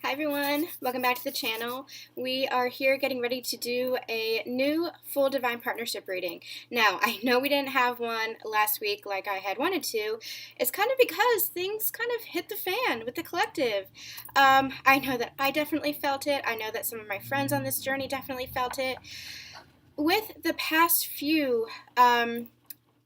Hi everyone, welcome back to the channel. We are here getting ready to do a new full divine partnership reading. Now, I know we didn't have one last week like I had wanted to. It's kind of because things kind of hit the fan with the collective. I know that I definitely felt it. I know that some of my friends on this journey definitely felt it. With the past few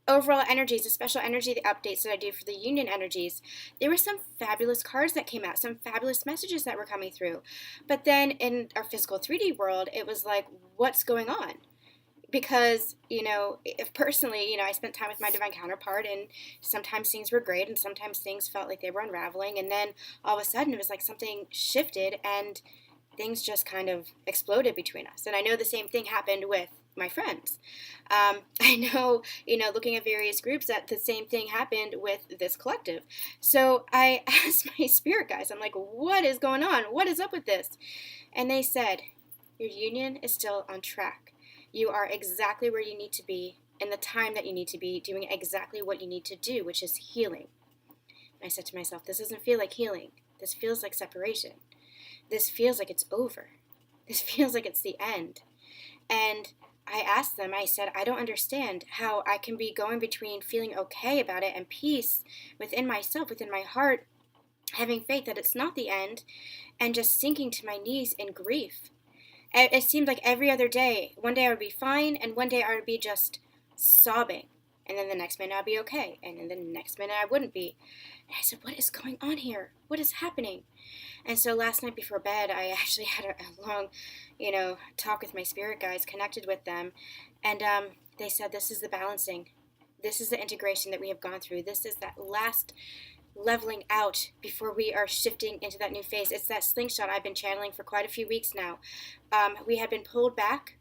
overall energies, the special energy, the updates that I do for the union energies, there were some fabulous cards that came out, some fabulous messages that were coming through. But then in our physical 3D world, it was like, what's going on? Because, if personally, I spent time with my divine counterpart, and sometimes things were great and sometimes things felt like they were unraveling. And then all of a sudden it was like something shifted and things just kind of exploded between us. And I know the same thing happened with my friends. I know, looking at various groups, that the same thing happened with this collective. So I asked my spirit guides, I'm like, what is going on? What is up with this? And they said, your union is still on track. You are exactly where you need to be in the time that you need to be, doing exactly what you need to do, which is healing. And I said to myself, this doesn't feel like healing. This feels like separation. This feels like it's over. This feels like it's the end. And I asked them, I said, I don't understand how I can be going between feeling okay about it and peace within myself, within my heart, having faith that it's not the end, and just sinking to my knees in grief. It seemed like every other day, one day I would be fine, and one day I would be just sobbing. And then the next minute I'd be okay, and then the next minute I wouldn't be. And I said, what is going on here? What is happening? And so last night before bed, I actually had a long, talk with my spirit guides, connected with them. And they said, this is the balancing. This is the integration that we have gone through. This is that last leveling out before we are shifting into that new phase. It's that slingshot I've been channeling for quite a few weeks now. We had been pulled back.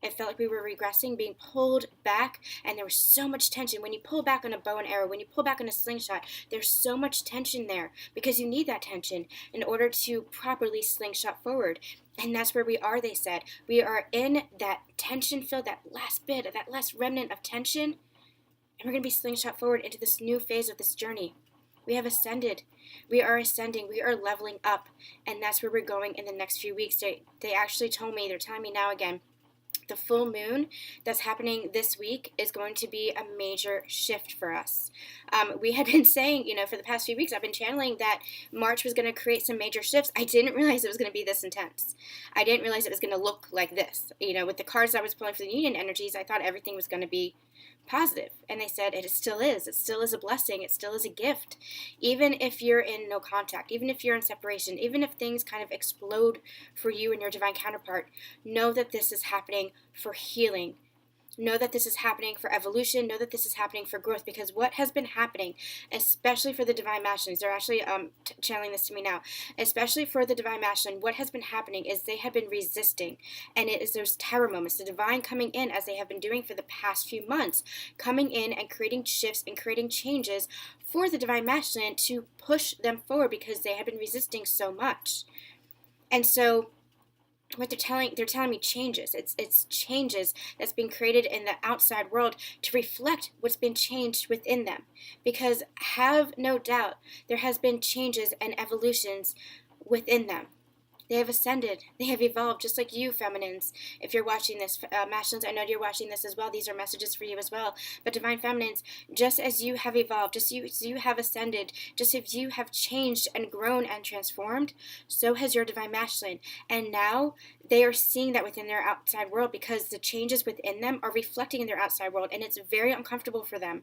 It felt like we were regressing, being pulled back, and there was so much tension. When you pull back on a bow and arrow, when you pull back on a slingshot, there's so much tension there because you need that tension in order to properly slingshot forward. And that's where we are, they said. We are in that tension filled, that last bit, that last remnant of tension, and we're going to be slingshot forward into this new phase of this journey. We have ascended. We are ascending. We are leveling up, and that's where we're going in the next few weeks. They actually told me, they're telling me now again, the full moon that's happening this week is going to be a major shift for us. We had been saying, for the past few weeks, I've been channeling that March was going to create some major shifts. I didn't realize it was going to be this intense. I didn't realize it was going to look like this. With the cards I was pulling for the union energies, I thought everything was going to be positive. And they said it still is. It still is a blessing. It still is a gift. Even if you're in no contact, even if you're in separation, even if things kind of explode for you and your divine counterpart, know that this is happening for healing. Know that this is happening for evolution. Know that this is happening for growth, because what has been happening, especially for the divine masculines, they're actually channeling this to me now, especially for the divine masculine, what has been happening is they have been resisting, and it is those terror moments, the divine coming in, as they have been doing for the past few months, coming in and creating shifts and creating changes for the divine masculine to push them forward, because they have been resisting so much. And so what they're telling me changes. It's changes that's being created in the outside world to reflect what's been changed within them. Because have no doubt, there has been changes and evolutions within them. They have ascended. They have evolved, just like you, feminines. If you're watching this, masculines, I know you're watching this as well. These are messages for you as well. But divine feminines, just as you have evolved, just as you have ascended, just as you have changed and grown and transformed, so has your divine masculine. And now they are seeing that within their outside world, because the changes within them are reflecting in their outside world. And it's very uncomfortable for them,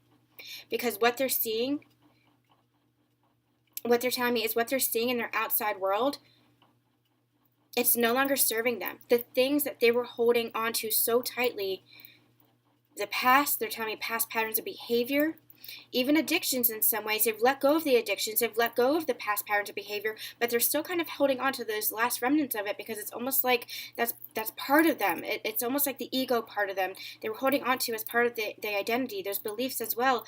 because what they're seeing, what they're telling me is what they're seeing in their outside world, it's no longer serving them. The things that they were holding on to so tightly, the past, they're telling me past patterns of behavior, even addictions in some ways. They've let go of the addictions. They've let go of the past patterns of behavior, but they're still kind of holding on to those last remnants of it, because it's almost like that's part of them. It's almost like the ego part of them. They were holding on to as part of the identity, those beliefs as well.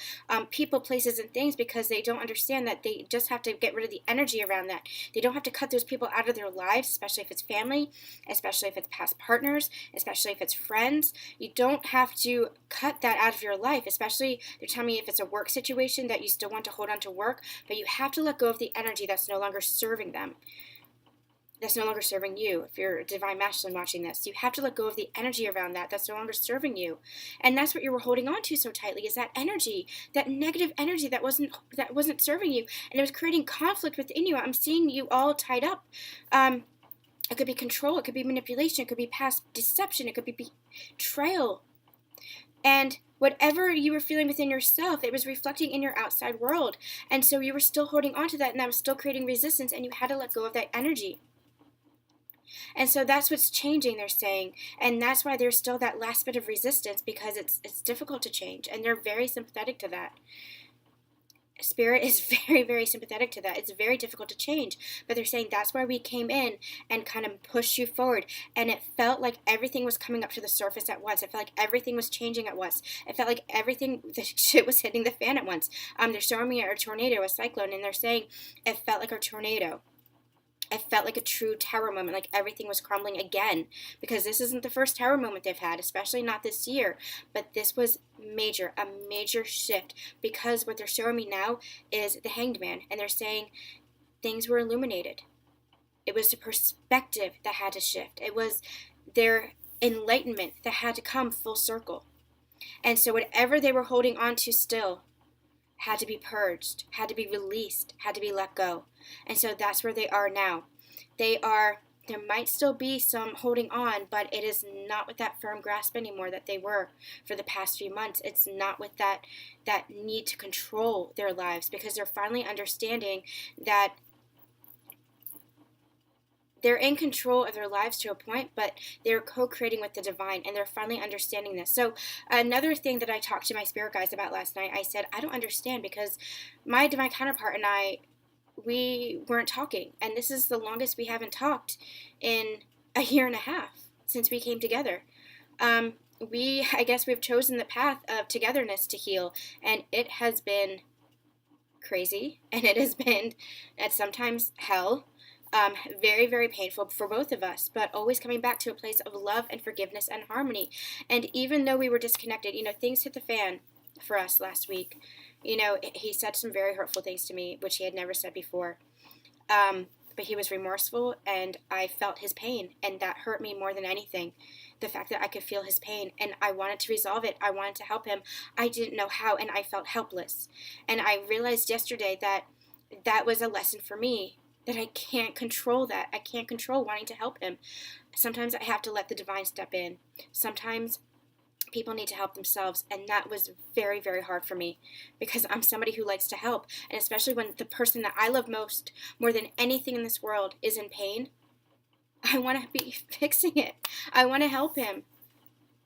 People, places, and things, because they don't understand that they just have to get rid of the energy around that. They don't have to cut those people out of their lives, especially if it's family, especially if it's past partners, especially if it's friends. You don't have to cut that out of your life, especially, they're telling me, if it's a work situation that you still want to hold on to work, but you have to let go of the energy that's no longer serving them. that's no longer serving you. If you're a divine masculine watching this, you have to let go of the energy around that that's no longer serving you. And that's what you were holding on to so tightly, is that energy, that negative energy that wasn't serving you, and it was creating conflict within you. I'm seeing you all tied up. It could be control, it could be manipulation, it could be past deception, it could be betrayal. And whatever you were feeling within yourself, it was reflecting in your outside world. And so you were still holding on to that, and that was still creating resistance, and you had to let go of that energy. And so that's what's changing, they're saying. And that's why there's still that last bit of resistance, because it's difficult to change. And they're very sympathetic to that. Spirit is very, very sympathetic to that. It's very difficult to change. But they're saying that's why we came in and kind of pushed you forward. And it felt like everything was coming up to the surface at once. It felt like everything was changing at once. It felt like everything, the shit was hitting the fan at once. They're showing me a tornado, a cyclone, and they're saying it felt like a tornado. It felt like a true tower moment, like everything was crumbling again, because this isn't the first tower moment they've had, especially not this year, but this was major, a major shift, because what they're showing me now is the Hanged Man, and they're saying things were illuminated. It was the perspective that had to shift. It was their enlightenment that had to come full circle. And so whatever they were holding on to still had to be purged, had to be released, had to be let go. And so that's where they are now. There might still be some holding on, but it is not with that firm grasp anymore that they were for the past few months. It's not with that need to control their lives, because they're finally understanding that they're in control of their lives to a point, but they're co-creating with the divine, and they're finally understanding this. So another thing that I talked to my spirit guides about last night, I said, I don't understand, because my divine counterpart and we weren't talking, and this is the longest we haven't talked in a year and a half since we came together. I guess we've chosen the path of togetherness to heal, and it has been crazy, and it has been at sometimes hell. Very, very painful for both of us, but always coming back to a place of love and forgiveness and harmony. And even though we were disconnected, things hit the fan for us last week. He said some very hurtful things to me, which he had never said before. But he was remorseful, and I felt his pain, and that hurt me more than anything. The fact that I could feel his pain, and I wanted to resolve it. I wanted to help him. I didn't know how, and I felt helpless. And I realized yesterday that was a lesson for me, that I can't control that. I can't control wanting to help him. Sometimes I have to let the divine step in. Sometimes people need to help themselves, and that was very, very hard for me, because I'm somebody who likes to help, and especially when the person that I love most, more than anything in this world, is in pain, I want to be fixing it. I want to help him.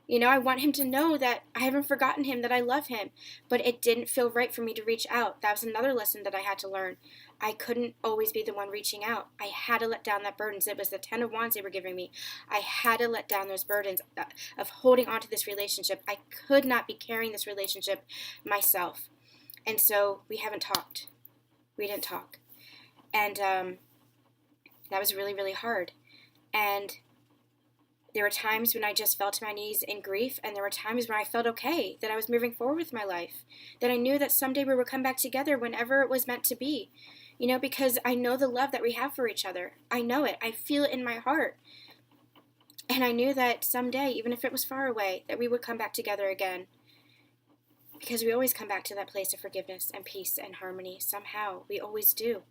I want him to know that I haven't forgotten him, that I love him, but it didn't feel right for me to reach out. That was another lesson that I had to learn. I couldn't always be the one reaching out. I had to let down that burdens. It was the 10 of Wands they were giving me. I had to let down those burdens of holding on to this relationship. I could not be carrying this relationship myself. And so we haven't talked. We didn't talk. And that was really, really hard. And there were times when I just fell to my knees in grief, and there were times when I felt okay, that I was moving forward with my life, that I knew that someday we would come back together whenever it was meant to be, because I know the love that we have for each other. I know it. I feel it in my heart. And I knew that someday, even if it was far away, that we would come back together again, because we always come back to that place of forgiveness and peace and harmony. Somehow, we always do.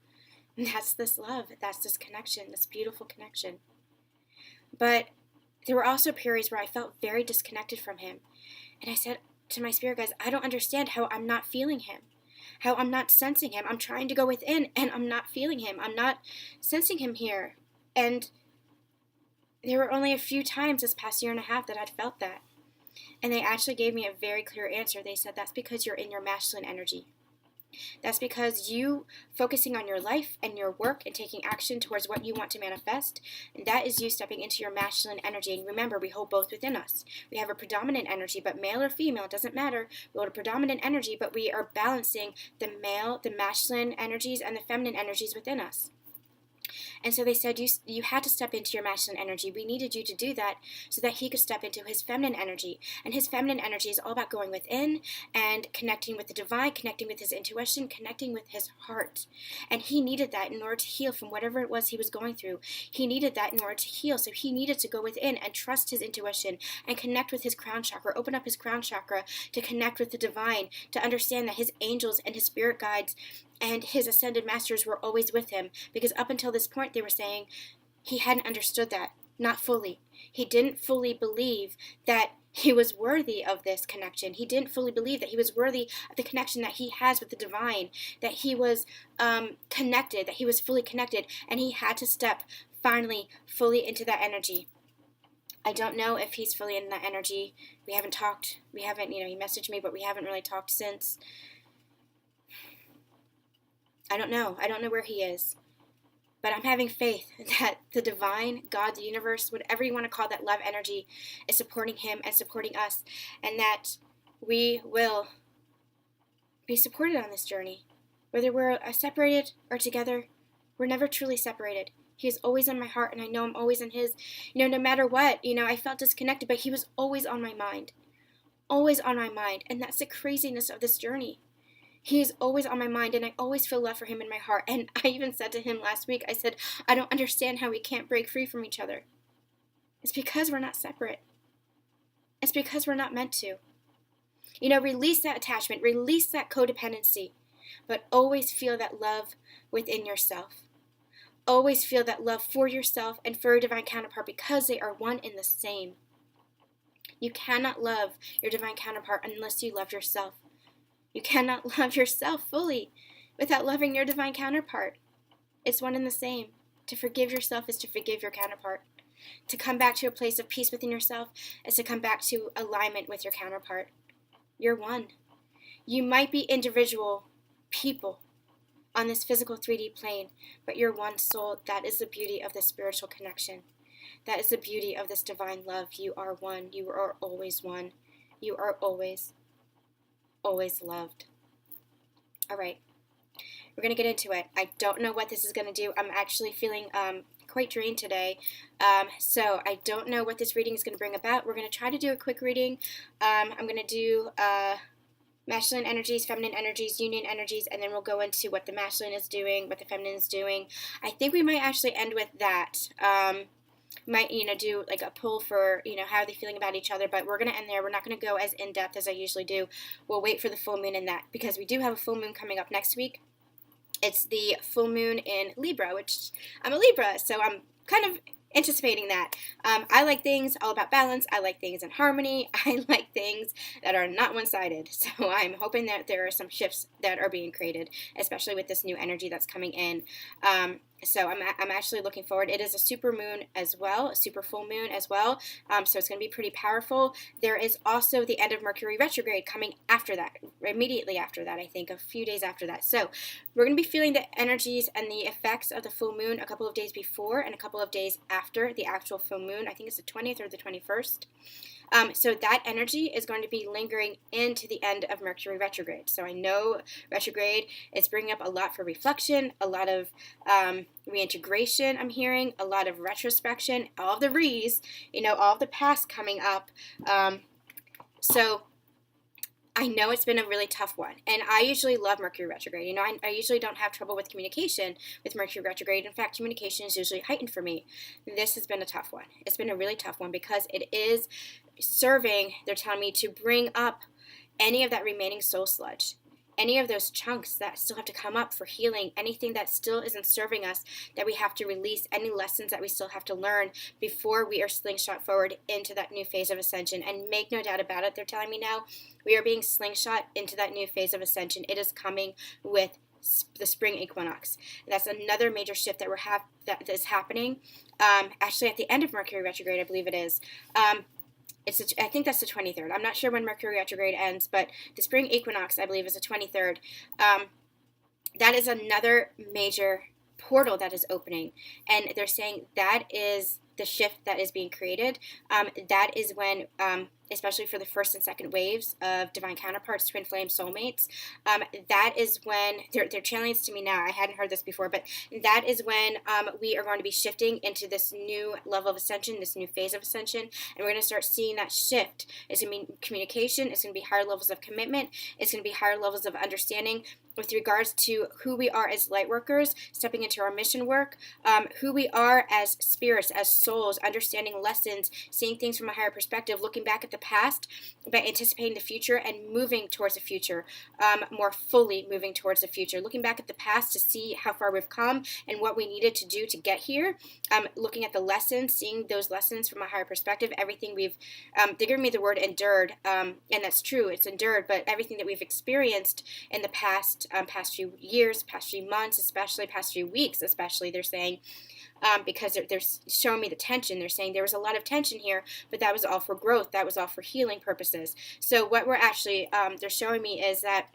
And that's this love. That's this connection, this beautiful connection. But there were also periods where I felt very disconnected from him. And I said to my spirit guides, I don't understand how I'm not feeling him, how I'm not sensing him. I'm trying to go within, and I'm not feeling him. I'm not sensing him here. And there were only a few times this past year and a half that I'd felt that. And they actually gave me a very clear answer. They said, that's because you're in your masculine energy. That's because you focusing on your life and your work and taking action towards what you want to manifest, and that is you stepping into your masculine energy. And remember, we hold both within us. We have a predominant energy, but male or female, it doesn't matter. We hold a predominant energy, but we are balancing the masculine energies and the feminine energies within us. And so they said, you had to step into your masculine energy. We needed you to do that so that he could step into his feminine energy. And his feminine energy is all about going within and connecting with the divine, connecting with his intuition, connecting with his heart. And he needed that in order to heal from whatever it was he was going through. He needed that in order to heal. So he needed to go within and trust his intuition and connect with his crown chakra, open up his crown chakra to connect with the divine, to understand that his angels and his spirit guides and his ascended masters were always with him, because up until this point they were saying he hadn't understood that, not fully. He didn't fully believe that he was worthy of this connection. He didn't fully believe that he was worthy of the connection that he has with the divine, that he was connected, that he was fully connected, and he had to step finally fully into that energy. I don't know if he's fully in that energy. We haven't talked. He messaged me, but we haven't really talked since. I don't know. I don't know where he is. But I'm having faith that the divine, God, the universe, whatever you want to call that love energy, is supporting him and supporting us. And that we will be supported on this journey. Whether we're separated or together, we're never truly separated. He is always in my heart, and I know I'm always in his. No matter what, I felt disconnected, but he was always on my mind. Always on my mind. And that's the craziness of this journey. He is always on my mind, and I always feel love for him in my heart. And I even said to him last week, I said, I don't understand how we can't break free from each other. It's because we're not separate. It's because we're not meant to. Release that attachment, release that codependency, but always feel that love within yourself. Always feel that love for yourself and for your divine counterpart, because they are one and the same. You cannot love your divine counterpart unless you love yourself. You cannot love yourself fully without loving your divine counterpart. It's one and the same. To forgive yourself is to forgive your counterpart. To come back to a place of peace within yourself is to come back to alignment with your counterpart. You're one. You might be individual people on this physical 3D plane, but you're one soul. That is the beauty of this spiritual connection. That is the beauty of this divine love. You are one. You are always one. You are always loved. All right, we're going to get into it. I don't know what this is going to do. I'm actually feeling quite drained today, so I don't know what this reading is going to bring about. We're going to try to do a quick reading. I'm going to do masculine energies, feminine energies, union energies, and then we'll go into what the masculine is doing, what the feminine is doing. I think we might actually end with that. Might do like a pull for how are they feeling about each other, but we're going to end there. We're not going to go as in depth as I usually do. We'll wait for the full moon in that, because we do have a full moon coming up next week. It's the full moon in Libra, which I'm a Libra, so I'm kind of anticipating that. I like things all about balance. I like things in harmony. I like things that are not one-sided. So I'm hoping that there are some shifts that are being created, especially with this new energy that's coming in. So I'm actually looking forward. It is a super moon as well, a super full moon as well. So it's going to be pretty powerful. There is also the end of Mercury retrograde coming after that, immediately after that, I think, a few days after that. So we're going to be feeling the energies and the effects of the full moon a couple of days before and a couple of days after the actual full moon. I think it's the 20th or the 21st. So that energy is going to be lingering into the end of Mercury retrograde. So I know retrograde is bringing up a lot for reflection, a lot of reintegration I'm hearing, a lot of retrospection, all of the re's, all of the past coming up. So I know it's been a really tough one, and I usually love Mercury retrograde. I usually don't have trouble with communication with Mercury retrograde. In fact, communication is usually heightened for me. This has been a tough one. It's been a really tough one because it is serving, they're telling me, to bring up any of that remaining soul sludge, any of those chunks that still have to come up for healing, anything that still isn't serving us that we have to release, any lessons that we still have to learn before we are slingshot forward into that new phase of ascension. And make no doubt about it, they're telling me now, we are being slingshot into that new phase of ascension. It is coming with the spring equinox. That's another major shift that is happening. Actually, at the end of Mercury retrograde, I believe it is. I think that's the 23rd. I'm not sure when Mercury retrograde ends, but the spring equinox, I believe, is the 23rd. That is another major portal that is opening, and they're saying that is the shift that is being created. That is when especially for the first and second waves of divine counterparts, twin flame soulmates, that is when they're channeling this to me now. I hadn't heard this before, but that is when we are going to be shifting into this new level of ascension, this new phase of ascension, and we're going to start seeing that shift. It's going to be communication. It's going to be higher levels of commitment. It's going to be higher levels of understanding with regards to who we are as light workers, stepping into our mission work, who we are as spirits, as souls, understanding lessons, seeing things from a higher perspective, looking back at the past, but anticipating the future and moving towards the future, more fully moving towards the future, looking back at the past to see how far we've come and what we needed to do to get here, looking at the lessons, seeing those lessons from a higher perspective, everything we've, they're giving me the word endured, and that's true, it's endured, but everything that we've experienced in the past few years, past few months, especially past few weeks, especially, they're saying, because they're showing me the tension. They're saying there was a lot of tension here, but that was all for growth. That was all for healing purposes. So what we're actually, they're showing me is that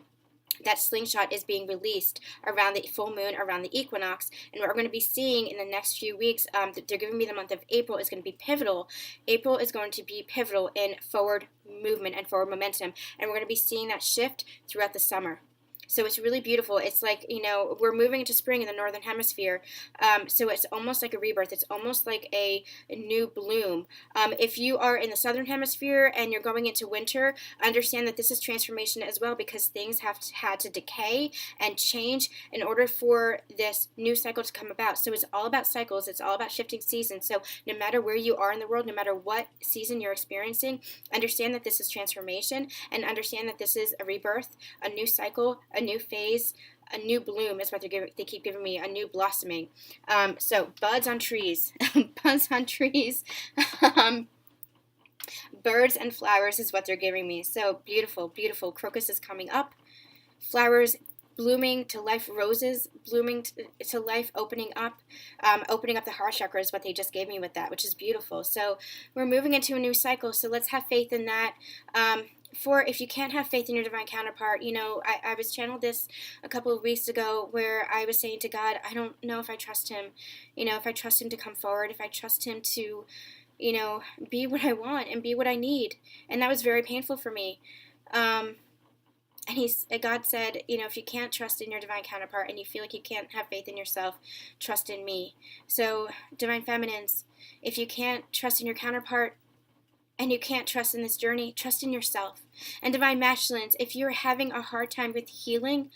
slingshot is being released around the full moon, around the equinox, and what we're going to be seeing in the next few weeks, they're giving me the month of April is going to be pivotal. April is going to be pivotal in forward movement and forward momentum, and we're going to be seeing that shift throughout the summer. So it's really beautiful. It's like, we're moving into spring in the northern hemisphere. So it's almost like a rebirth. It's almost like a new bloom. If you are in the southern hemisphere and you're going into winter, understand that this is transformation as well, because things have had to decay and change in order for this new cycle to come about. So it's all about cycles. It's all about shifting seasons. So no matter where you are in the world, no matter what season you're experiencing, understand that this is transformation, and understand that this is a rebirth, a new cycle, a new phase, a new bloom is what they keep giving me, a new blossoming. So buds on trees, buds on trees, birds and flowers is what they're giving me. So beautiful, beautiful. Crocus is coming up, flowers blooming to life, roses blooming to life, opening up the heart chakra is what they just gave me with that, which is beautiful. So we're moving into a new cycle. So let's have faith in that. For if you can't have faith in your divine counterpart, I was channeled this a couple of weeks ago where I was saying to God, I don't know if I trust him, if I trust him to come forward, if I trust him to, be what I want and be what I need. And that was very painful for me. And God said, if you can't trust in your divine counterpart and you feel like you can't have faith in yourself, trust in me. So divine feminines, if you can't trust in your counterpart, and you can't trust in this journey, trust in yourself. And divine masculines, if you're having a hard time with healing,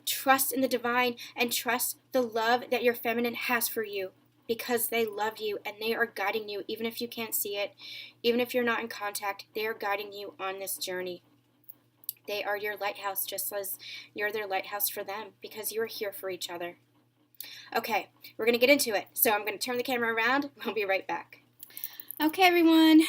trust in the divine and trust the love that your feminine has for you, because they love you and they are guiding you, even if you can't see it, even if you're not in contact, they are guiding you on this journey. They are your lighthouse, just as you're their lighthouse for them, because you are here for each other. Okay, we're going to get into it. So I'm going to turn the camera around. We'll be right back. Okay, everyone.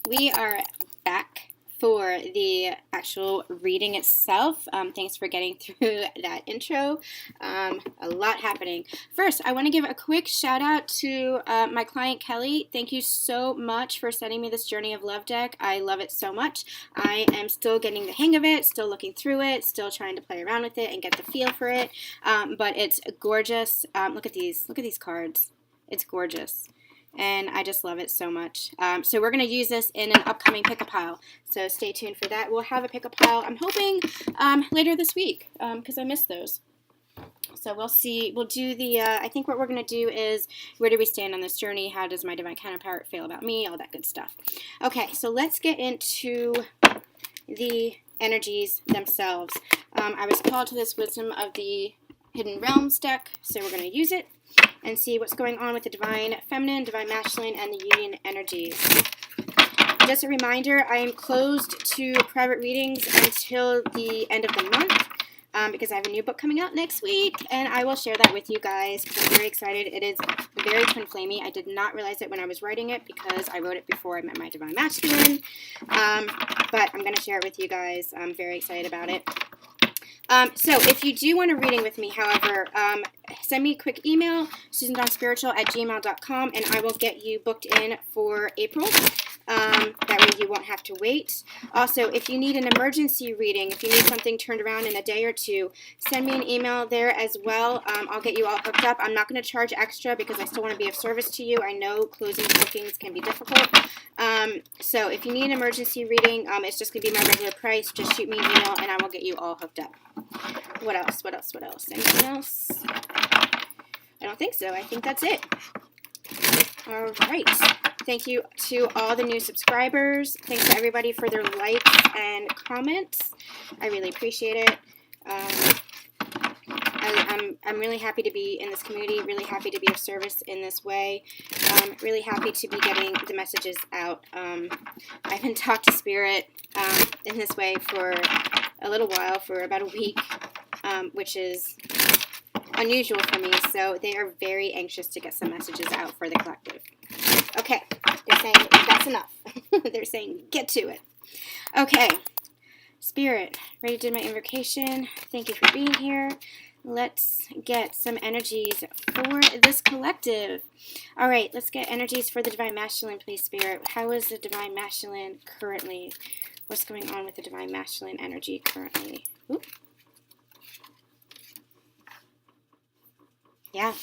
We are back for the actual reading itself. Thanks for getting through that intro. A lot happening. First, I want to give a quick shout out to my client Kelly. Thank you so much for sending me this Journey of Love deck. I love it so much. I am still getting the hang of it, still looking through it, still trying to play around with it and get the feel for it. But it's gorgeous. Look at these cards. It's gorgeous. And I just love it so much. So we're going to use this in an upcoming pick-a pile. So stay tuned for that. We'll have a pick-a pile, I'm hoping, later this week, because I missed those. So we'll see. We'll do the, I think what we're going to do is, where do we stand on this journey? How does my divine counterpart feel about me? All that good stuff. Okay, so let's get into the energies themselves. I was called to this Wisdom of the Hidden Realms deck, so we're going to use it and see what's going on with the divine feminine, divine masculine, and the union energies. Just a reminder, I am closed to private readings until the end of the month because I have a new book coming out next week, and I will share that with you guys because I'm very excited. It is very twin flamey. I did not realize it when I was writing it because I wrote it before I met my divine masculine, but I'm going to share it with you guys. I'm very excited about it. So if you do want a reading with me, however, send me a quick email, susandonspiritual@gmail.com, and I will get you booked in for April. That you won't have to wait. Also, if you need an emergency reading, if you need something turned around in a day or two, send me an email there as well. I'll get you all hooked up. I'm not going to charge extra because I still want to be of service to you. I know closing bookings can be difficult. So if you need an emergency reading, it's just going to be my regular price. Just shoot me an email and I will get you all hooked up. What else? What else? What else? Anything else? I don't think so. I think that's it. All right. Thank you to all the new subscribers. Thanks to everybody for their likes and comments. I really appreciate it. I'm really happy to be in this community, really happy to be of service in this way, really happy to be getting the messages out. I've been talked to Spirit in this way for a little while, for about a week, which is unusual for me, so they are very anxious to get some messages out for the collective. Okay, they're saying that's enough. They're saying get to it. Okay, Spirit, ready to do my invocation. Thank you for being here. Let's get some energies for this collective. All right, let's get energies for the Divine Masculine, please, Spirit. How is the Divine Masculine currently? What's going on with the Divine Masculine energy currently? Ooh. Yeah,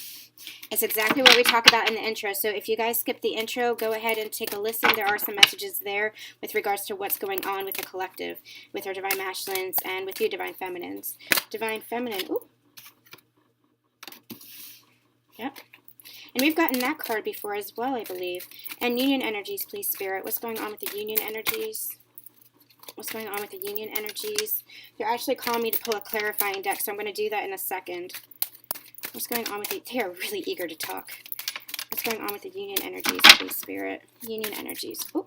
it's exactly what we talk about in the intro. So if you guys skip the intro, go ahead and take a listen. There are some messages there with regards to what's going on with the collective, with our Divine Masculines, and with you, Divine Feminines. Divine Feminine, ooh. Yep. And we've gotten that card before as well, I believe. And Union energies, please, Spirit. What's going on with the Union energies? What's going on with the Union energies? They're actually calling me to pull a clarifying deck, so I'm going to do that in a second. What's going on with the... They are really eager to talk. What's going on with the Union energies, please, Spirit? Union energies. Ooh.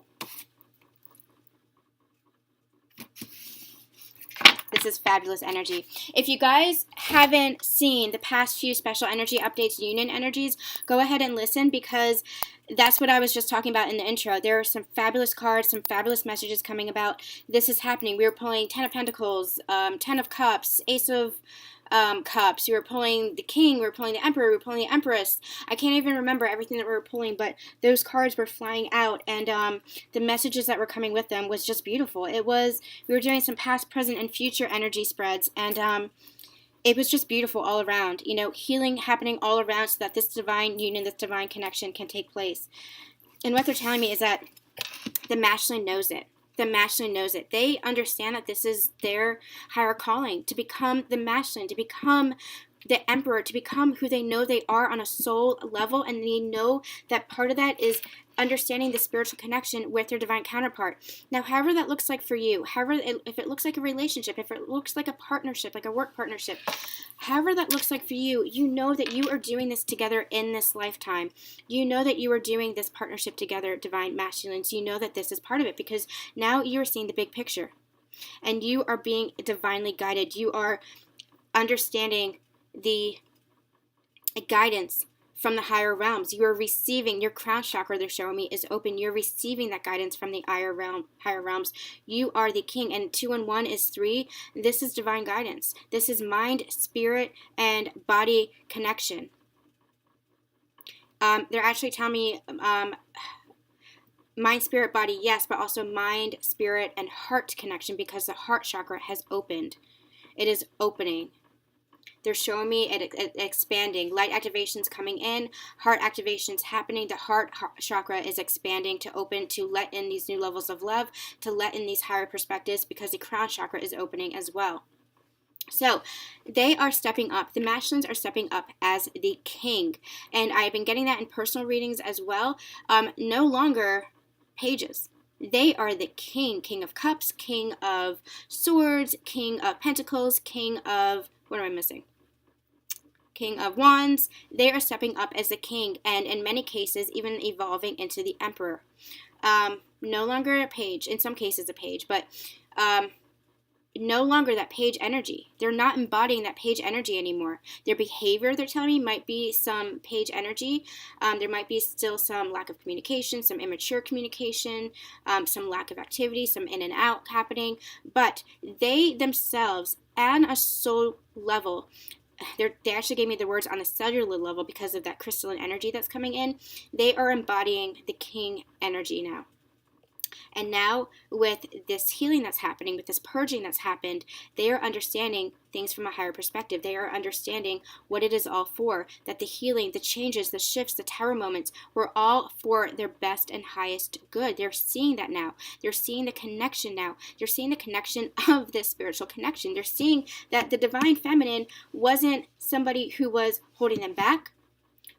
This is fabulous energy. If you guys haven't seen the past few special energy updates, Union energies, go ahead and listen, because that's what I was just talking about in the intro. There are some fabulous cards, some fabulous messages coming about. This is happening. We were pulling 10 of Pentacles, 10 of Cups, Ace of Cups. We were pulling the King, we were pulling the Emperor, we were pulling the Empress. I can't even remember everything that we were pulling, but those cards were flying out, and the messages that were coming with them was just beautiful. We were doing some past, present, and future energy spreads, and it was just beautiful all around. You know, healing happening all around so that this divine union, this divine connection can take place. And what they're telling me is that the masculine knows it. The masculine knows it. They understand that this is their higher calling, to become the masculine, to become the emperor, to become who they know they are on a soul level, and they know that part of that is understanding the spiritual connection with their divine counterpart. Now, however that looks like for you, if it looks like a relationship, if it looks like a partnership, like a work partnership, however that looks like for you, you know that you are doing this together in this lifetime. You know that you are doing this partnership together, divine masculines. You know that this is part of it, because now you are seeing the big picture, and you are being divinely guided. You are understanding the guidance from the higher realms. You are receiving, your crown chakra, they're showing me, is open. You're receiving that guidance from the higher realms. You are the king, and 2 and 1 is 3. This is divine guidance. This is mind, spirit, and body connection. They're actually telling me mind, spirit, body, yes, but also mind, spirit, and heart connection, because the heart chakra has opened. It is opening. They're showing me it expanding. Light activations coming in, heart activations happening. The heart chakra is expanding to open, to let in these new levels of love, to let in these higher perspectives, because the crown chakra is opening as well. So they are stepping up. The masculines are stepping up as the king. And I've been getting that in personal readings as well. No longer pages. They are the king. King of Cups, King of Swords, King of Pentacles, King of... What am I missing? King of Wands. They are stepping up as the king, and in many cases even evolving into the emperor. No longer a page, in some cases a page, but no longer that page energy. They're not embodying that page energy anymore. Their behavior, they're telling me, might be some page energy. There might be still some lack of communication, some immature communication, some lack of activity, some in and out happening, but they themselves, on a soul level, they actually gave me the words on a cellular level because of that crystalline energy that's coming in. They are embodying the king energy now. And now with this healing that's happening, with this purging that's happened, they are understanding things from a higher perspective. They are understanding what it is all for, that the healing, the changes, the shifts, the tower moments were all for their best and highest good. They're seeing that now. They're seeing the connection now. They're seeing the connection of this spiritual connection. They're seeing that the divine feminine wasn't somebody who was holding them back,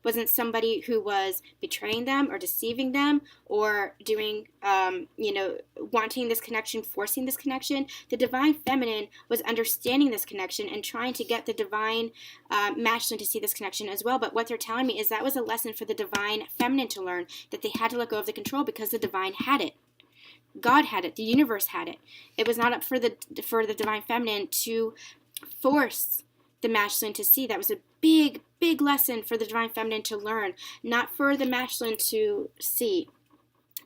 wasn't somebody who was betraying them or deceiving them or doing, wanting this connection, forcing this connection. The divine feminine was understanding this connection and trying to get the divine masculine to see this connection as well. But what they're telling me is that was a lesson for the divine feminine to learn, that they had to let go of the control because the divine had it. God had it. The universe had it. It was not up for the divine feminine to force the masculine to see. That was a big lesson for the divine feminine to learn, not for the masculine to see.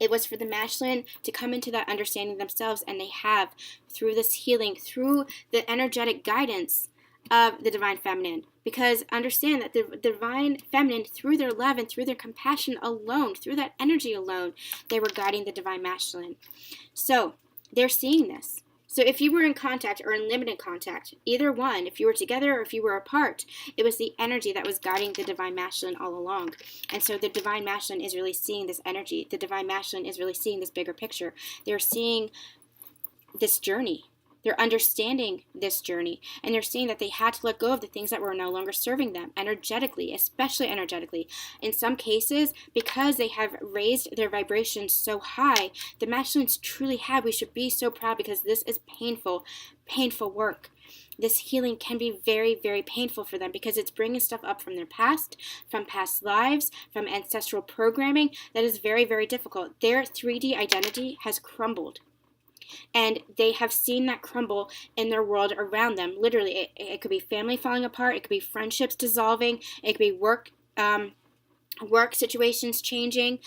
It was for the masculine to come into that understanding themselves, and they have, through this healing, through the energetic guidance of the divine feminine. Because understand that the divine feminine, through their love and through their compassion alone, through that energy alone, they were guiding the divine masculine. So they're seeing this. So if you were in contact or in limited contact, either one, if you were together or if you were apart, it was the energy that was guiding the divine masculine all along. And so the divine masculine is really seeing this energy. The divine masculine is really seeing this bigger picture. They're seeing this journey. They're understanding this journey, and they're seeing that they had to let go of the things that were no longer serving them energetically, especially energetically. In some cases, because they have raised their vibrations so high, the masculines truly have. We should be so proud, because this is painful work. This healing can be very, very painful for them, because it's bringing stuff up from their past, from past lives, from ancestral programming that is very, very difficult. Their 3D identity has crumbled. And they have seen that crumble in their world around them. Literally, it could be family falling apart. It could be friendships dissolving. It could be work situations changing.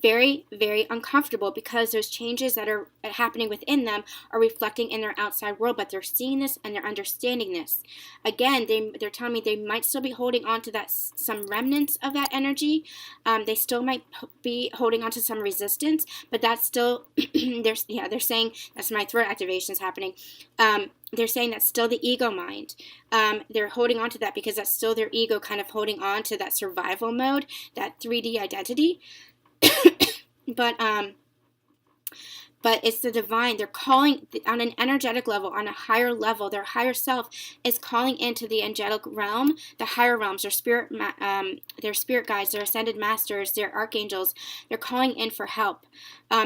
Very, very uncomfortable, because those changes that are happening within them are reflecting in their outside world. But they're seeing this and they're understanding this. Again, they're telling me they might still be holding on to that, some remnants of that energy. They still might be holding on to some resistance, but that's still they're saying, that's my throat activation is happening. They're saying that's still the ego mind. They're holding on to that because that's still their ego kind of holding on to that survival mode, that 3D identity. But it's the divine. They're calling on an energetic level, on a higher level. Their higher self is calling into the angelic realm, the higher realms, their spirit guides, their ascended masters, their archangels. They're calling in for help,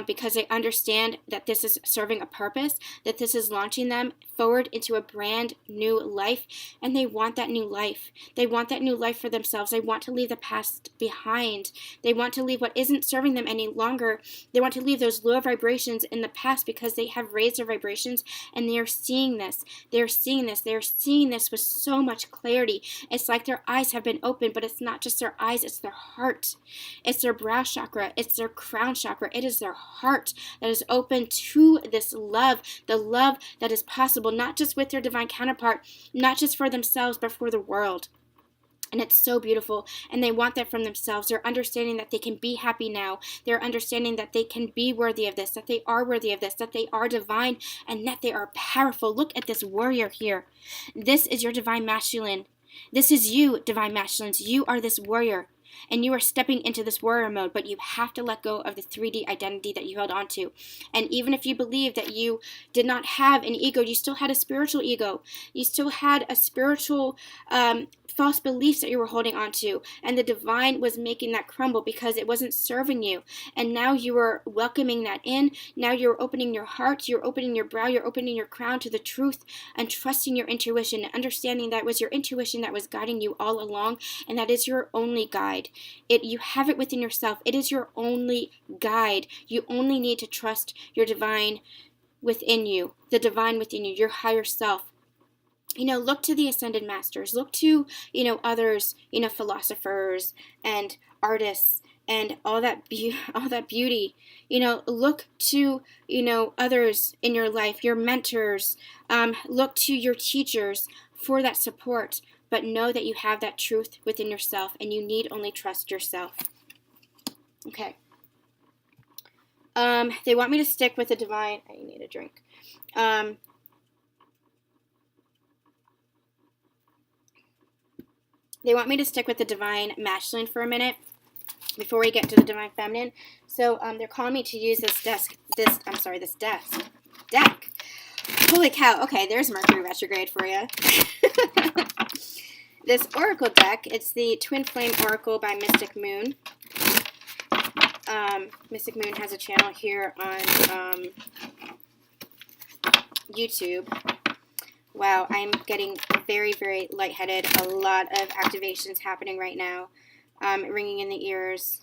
because they understand that this is serving a purpose, that this is launching them forward into a brand new life, and they want that new life. They want that new life for themselves. They want to leave the past behind. They want to leave what isn't serving them any longer. They want to leave those low vibrations in the past, because they have raised their vibrations, and they are seeing this. They are seeing this. They are seeing this with so much clarity. It's like their eyes have been opened, but it's not just their eyes, it's their heart. It's their brow chakra. It's their crown chakra. It is their heart that is open to this love, the love that is possible, not just with their divine counterpart, not just for themselves, but for the world. And it's so beautiful, and they want that from themselves. They're understanding that they can be happy now. They're understanding that they can be worthy of this, that they are worthy of this, that they are divine, and that they are powerful. Look at this warrior here. This is your divine masculine. This is you, divine masculines. You are this warrior, and you are stepping into this warrior mode, but you have to let go of the 3D identity that you held on to. And even if you believe that you did not have an ego, you still had a spiritual ego. You still had a spiritual false beliefs that you were holding on to, and the divine was making that crumble because it wasn't serving you. And now you are welcoming that in. Now you're opening your heart, you're opening your brow, you're opening your crown to the truth, and trusting your intuition, and understanding that it was your intuition that was guiding you all along, and that is your only guide. You have it within yourself. It is your only guide. You only need to trust your divine within you, the divine within you, your higher self. Look to the ascended masters, look to, others, philosophers and artists and all that beauty, look to, others in your life, your mentors, look to your teachers for that support, but know that you have that truth within yourself, and you need only trust yourself. Okay. They want me to stick with the divine. I need a drink. They want me to stick with the divine masculine for a minute before we get to the divine feminine. So they're calling me to use this deck. Holy cow. Okay, there's Mercury retrograde for you. This oracle deck, it's the Twin Flame Oracle by Mystic Moon. Mystic Moon has a channel here on YouTube. Wow, I'm getting very, very lightheaded. A lot of activations happening right now. Ringing in the ears.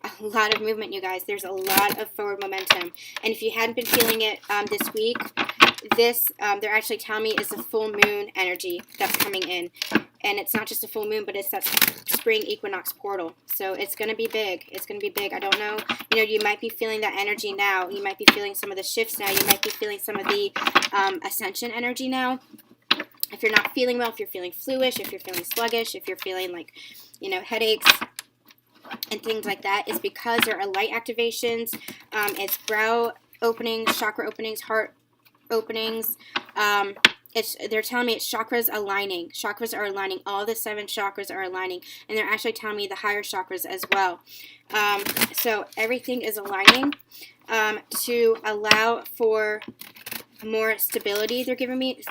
A lot of movement, you guys. There's a lot of forward momentum. And if you hadn't been feeling it this week, they're actually telling me is a full moon energy that's coming in. And it's not just a full moon, but it's that spring equinox portal. So it's going to be big. It's going to be big. I don't know. You might be feeling that energy now. You might be feeling some of the shifts now. You might be feeling some of the ascension energy now. If you're not feeling well, if you're feeling fluish, if you're feeling sluggish, if you're feeling like, headaches and things like that, is because there are light activations. It's brow openings, chakra openings, heart openings. They're telling me it's chakras aligning. Chakras are aligning. All the 7 chakras are aligning. And they're actually telling me the higher chakras as well. So everything is aligning to allow for more stability. They're giving me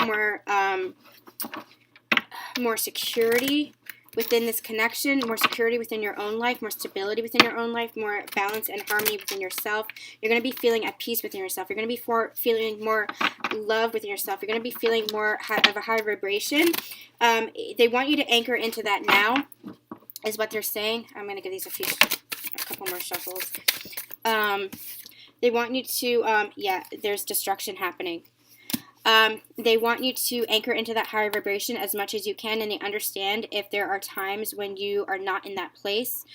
more security within this connection, more security within your own life, more stability within your own life, more balance and harmony within yourself. You're going to be feeling at peace within yourself. You're going to be feeling more love within yourself. You're going to be feeling more of a high vibration. They want you to anchor into that now, is what they're saying. I'm going to give these a couple more shuffles. They want you to, there's destruction happening. They want you to anchor into that higher vibration as much as you can, and they understand if there are times when you are not in that place,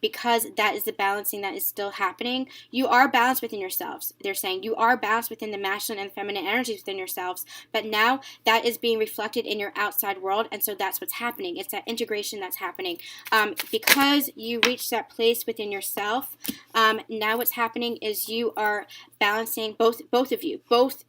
because that is the balancing that is still happening. You are balanced within yourselves. They're saying you are balanced within the masculine and feminine energies within yourselves, but now that is being reflected in your outside world, and so that's what's happening. It's that integration that's happening. Because you reach that place within yourself, now what's happening is you are balancing, both of you, both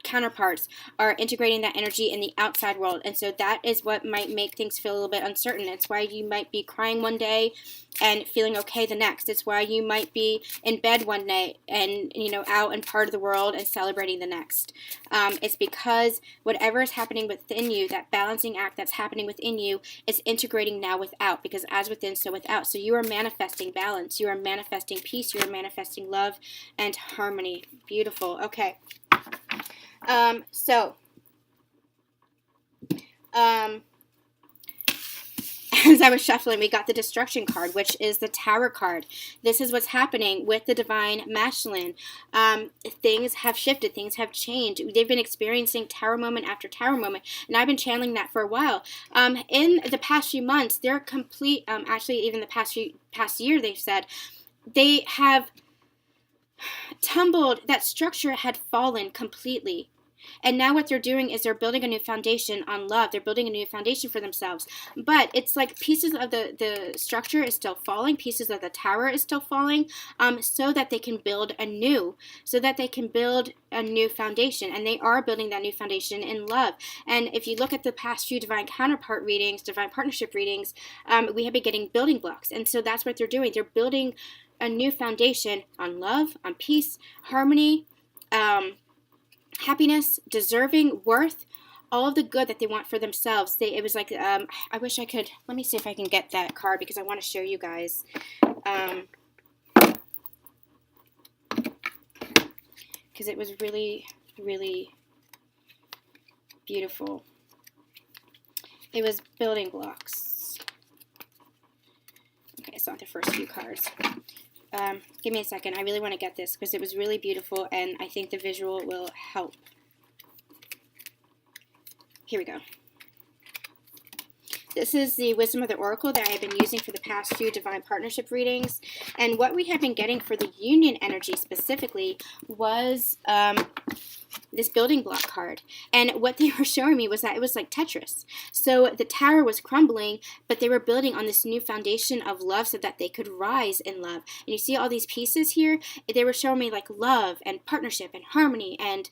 counterparts are integrating that energy in the outside world, and so that is what might make things feel a little bit uncertain. It's why you might be crying one day and feeling okay the next. It's why you might be in bed one night and out and part of the world and celebrating the next. It's because whatever is happening within you, that balancing act that's happening within you, is integrating now without, because as within, so without. So you are manifesting balance, you are manifesting peace, you are manifesting love and harmony. Beautiful. Okay. As I was shuffling, we got the destruction card, which is the Tower card. This is what's happening with the divine masculine. Things have shifted. Things have changed. They've been experiencing tower moment after tower moment, and I've been channeling that for a while. In the past few months, they're complete. Actually, even the past year, they've said they have tumbled. That structure had fallen completely. And now what they're doing is they're building a new foundation on love. They're building a new foundation for themselves. But it's like pieces of the structure is still falling. Pieces of the tower is still falling, so that they can build a new foundation. And they are building that new foundation in love. And if you look at the past few divine counterpart readings, divine partnership readings, we have been getting building blocks. And so that's what they're doing. They're building a new foundation on love, on peace, harmony, happiness, deserving, worth, all of the good that they want for themselves. It was like, I wish I could, let me see if I can get that card, because I want to show you guys. Because it was really, really beautiful. It was building blocks. Okay, it's not the first few cards. Give me a second. I really want to get this because it was really beautiful, and I think the visual will help. Here we go. This is the Wisdom of the Oracle that I have been using for the past few divine partnership readings. And what we have been getting for the union energy specifically was this building block card. And what they were showing me was that it was like Tetris. So the tower was crumbling, but they were building on this new foundation of love so that they could rise in love. And you see all these pieces here? They were showing me like love and partnership and harmony and,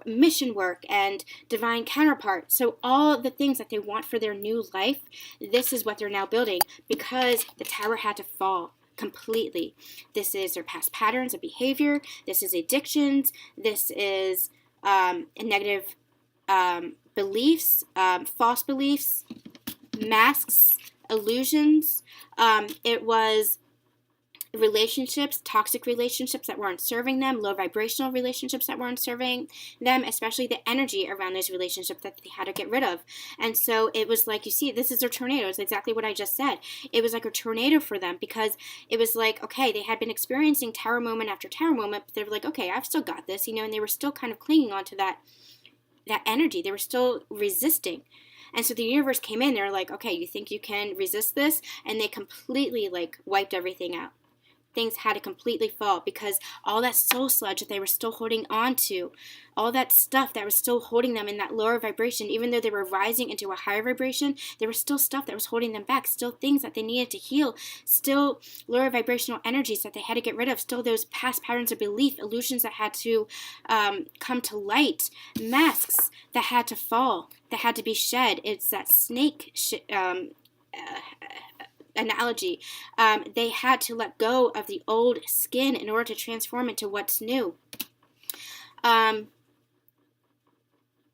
mission work and divine counterpart. So all the things that they want for their new life, this is what they're now building because the tower had to fall completely. This is their past patterns of behavior. This is addictions. This is negative beliefs, false beliefs, masks, illusions. It was relationships, toxic relationships that weren't serving them, low vibrational relationships that weren't serving them, especially the energy around those relationships that they had to get rid of. And so it was like, you see, this is a tornado. It's exactly what I just said. It was like a tornado for them because it was like, okay, they had been experiencing tower moment after tower moment, but they were like, okay, I've still got this, and they were still kind of clinging on to that energy. They were still resisting. And so the universe came in, they were like, okay, you think you can resist this? And they completely like wiped everything out. Things had to completely fall because all that soul sludge that they were still holding on to, all that stuff that was still holding them in that lower vibration, even though they were rising into a higher vibration, there was still stuff that was holding them back, still things that they needed to heal, still lower vibrational energies that they had to get rid of, still those past patterns of belief, illusions that had to come to light, masks that had to fall, that had to be shed. It's that snake analogy. They had to let go of the old skin in order to transform into what's new.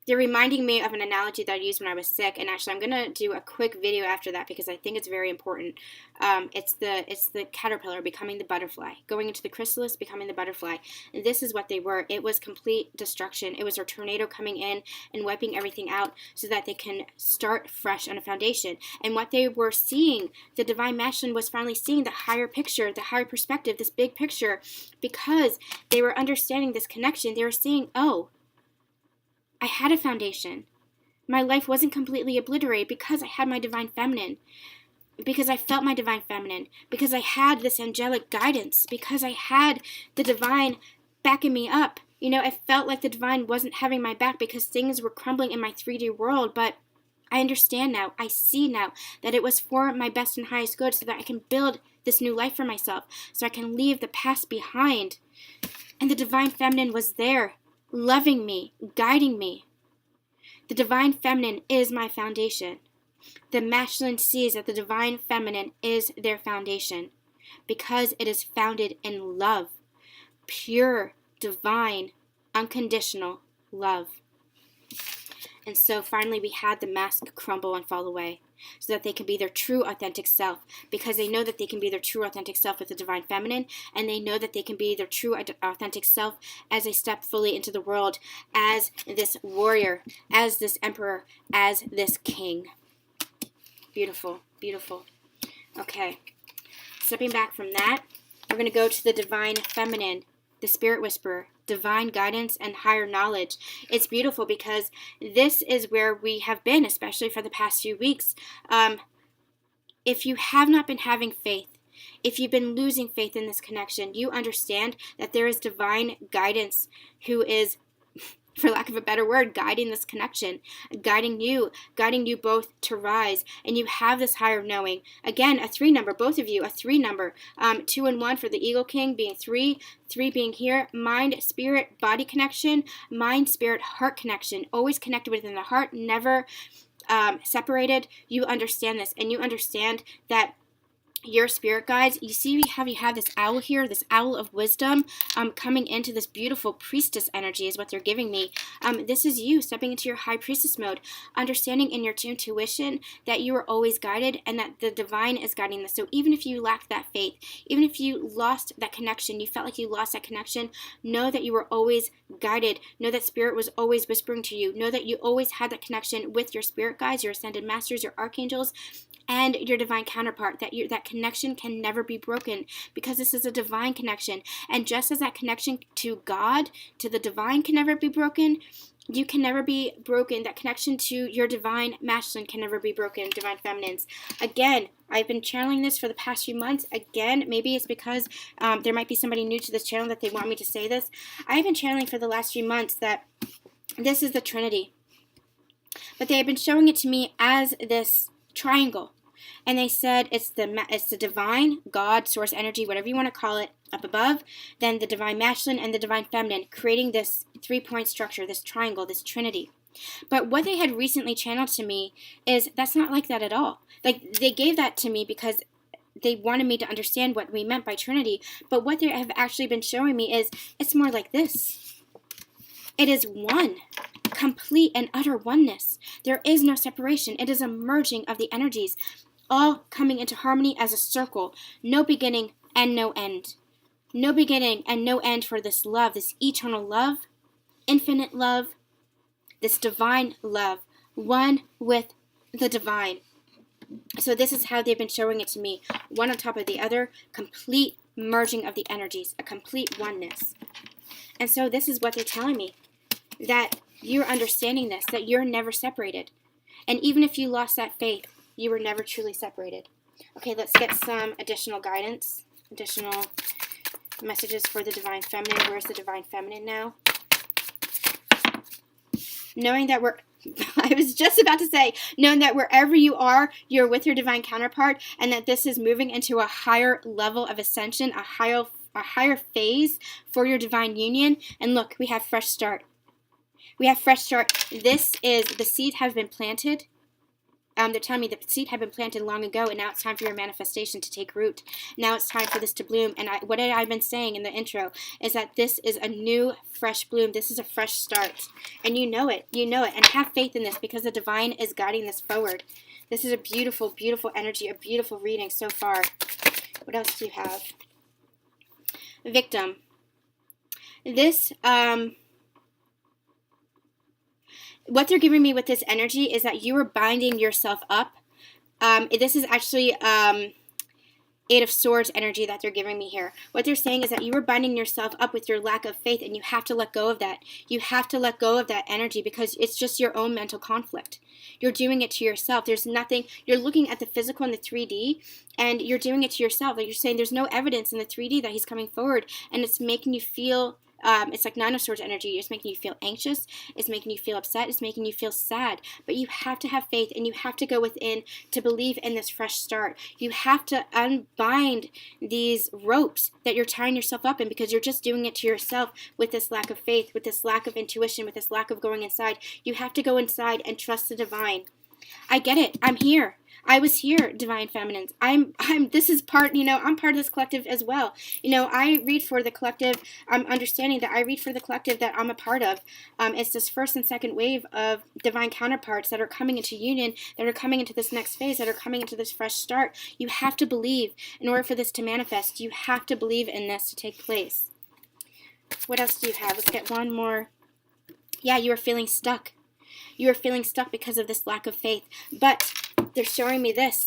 They're reminding me of an analogy that I used when I was sick, and actually I'm going to do a quick video after that because I think it's very important. It's the caterpillar becoming the butterfly, going into the chrysalis, becoming the butterfly. And this is what they were. It was complete destruction. It was a tornado coming in and wiping everything out so that they can start fresh on a foundation. And what they were seeing, the divine masculine was finally seeing the higher picture, the higher perspective, this big picture, because they were understanding this connection. They were seeing, oh, I had a foundation. My life wasn't completely obliterated because I had my divine feminine, because I felt my divine feminine, because I had this angelic guidance, because I had the divine backing me up. I felt like the divine wasn't having my back because things were crumbling in my 3D world, but I understand now, I see now that it was for my best and highest good so that I can build this new life for myself, so I can leave the past behind. And the divine feminine was there, loving me, guiding me. The divine feminine is my foundation. The masculine sees that the divine feminine is their foundation because it is founded in love, pure, divine, unconditional love. And so finally we had the mask crumble and fall away so that they can be their true authentic self, because they know that they can be their true authentic self with the divine feminine, and they know that they can be their true authentic self as they step fully into the world as this warrior, as this emperor, as this king. Beautiful, beautiful. Okay, stepping back from that, we're going to go to the divine feminine, the spirit whisperer, divine guidance, and higher knowledge. It's beautiful because this is where we have been, especially for the past few weeks. If you have not been having faith, if you've been losing faith in this connection, you understand that there is divine guidance who is, for lack of a better word, guiding this connection, guiding you both to rise. And you have this higher knowing. Again, a 3 number, both of you, a 3 number. 2 and 1 for the Eagle King being 3, 3 being here. Mind, spirit, body connection. Mind, spirit, heart connection. Always connected within the heart, never separated. You understand this, and you understand that your spirit guides, you see you have this owl here, this owl of wisdom coming into this beautiful priestess energy is what they're giving me. This is you stepping into your high priestess mode, understanding in your intuition that you are always guided and that the divine is guiding this. So even if you lack that faith, even if you lost that connection, you felt like you lost that connection, know that you were always guided. Know that spirit was always whispering to you. Know that you always had that connection with your spirit guides, your ascended masters, your archangels, and your divine counterpart, that connection can never be broken because this is a divine connection. And just as that connection to God, to the divine can never be broken, You can never be broken. That connection to your divine masculine can never be broken, divine feminines. Again, I've been channeling this for the past few months. Again, maybe it's because there might be somebody new to this channel that they want me to say this. I've been channeling for the last few months that this is the Trinity. But they have been showing it to me as this triangle. And they said it's the divine, God, source energy, whatever you want to call it, up above, then the divine masculine and the divine feminine, creating this 3-point structure, this triangle, this Trinity. But what they had recently channeled to me is that's not like that at all. Like, they gave that to me because they wanted me to understand what we meant by Trinity. But what they have actually been showing me is it's more like this. It is one, complete and utter oneness. There is no separation. It is a merging of the energies, all coming into harmony as a circle. No beginning and no end. No beginning and no end for this love, this eternal love, infinite love, this divine love, one with the divine. So this is how they've been showing it to me, one on top of the other, complete merging of the energies, a complete oneness. And so this is what they're telling me, that you're understanding this, that you're never separated. And even if you lost that faith, you were never truly separated. Okay, let's get some additional guidance, additional messages for the divine feminine. Where's the divine feminine now? Knowing that I was just about to say, knowing that wherever you are, you're with your divine counterpart, and that this is moving into a higher level of ascension, a higher phase for your divine union. And look, we have fresh start. We have fresh start. This is, the seed has been planted. They're telling me the seed had been planted long ago, and now it's time for your manifestation to take root. Now it's time for this to bloom. And what I've been saying in the intro is that this is a new, fresh bloom. This is a fresh start. And you know it. You know it. And have faith in this, because the divine is guiding this forward. This is a beautiful, beautiful energy, a beautiful reading so far. What else do you have? Victim. This, what they're giving me with this energy is that you are binding yourself up. This is actually Eight of Swords energy that they're giving me here. What they're saying is that you are binding yourself up with your lack of faith, and you have to let go of that. You have to let go of that energy, because it's just your own mental conflict. You're doing it to yourself. There's nothing, you're looking at the physical and the 3D, and you're doing it to yourself. Like, you're saying there's no evidence in the 3D that he's coming forward, and it's making you feel it's like Nine of Swords energy. It's making you feel anxious. It's making you feel upset. It's making you feel sad. But you have to have faith, and you have to go within to believe in this fresh start. You have to unbind these ropes that you're tying yourself up in, because you're just doing it to yourself with this lack of faith, with this lack of intuition, with this lack of going inside. You have to go inside and trust the divine. I get it. I'm here. I was here, divine feminines. This is part, I'm part of this collective as well. I read for the collective. I'm understanding that I read for the collective that I'm a part of. It's this first and second wave of divine counterparts that are coming into union, that are coming into this next phase, that are coming into this fresh start. You have to believe in order for this to manifest. You have to believe in this to take place. What else do you have? Let's get one more. Yeah, you are feeling stuck. You are feeling stuck because of this lack of faith. But they're showing me this.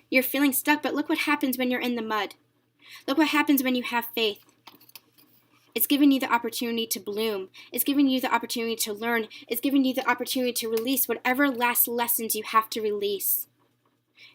You're feeling stuck, but look what happens when you're in the mud. Look what happens when you have faith. It's giving you the opportunity to bloom. It's giving you the opportunity to learn. It's giving you the opportunity to release whatever last lessons you have to release.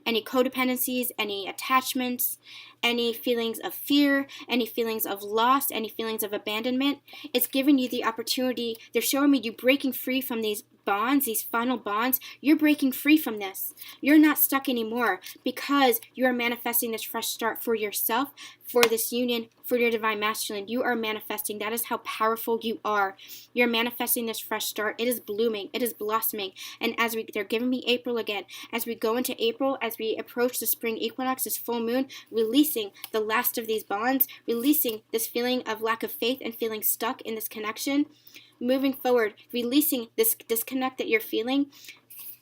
Any codependencies, any attachments, any feelings of fear, any feelings of loss, any feelings of abandonment. It's giving you the opportunity. They're showing me you breaking free from these bonds, these final bonds. You're breaking free from this. You're not stuck anymore, because you are manifesting this fresh start for yourself, for this union, for your divine masculine. You are manifesting. That is how powerful you are. You're manifesting this fresh start. It is blooming. It is blossoming. And they're giving me April again. As we go into April, as we approach the spring equinox, this full moon, releasing the last of these bonds, releasing this feeling of lack of faith and feeling stuck in this connection, moving forward, releasing this disconnect that you're feeling,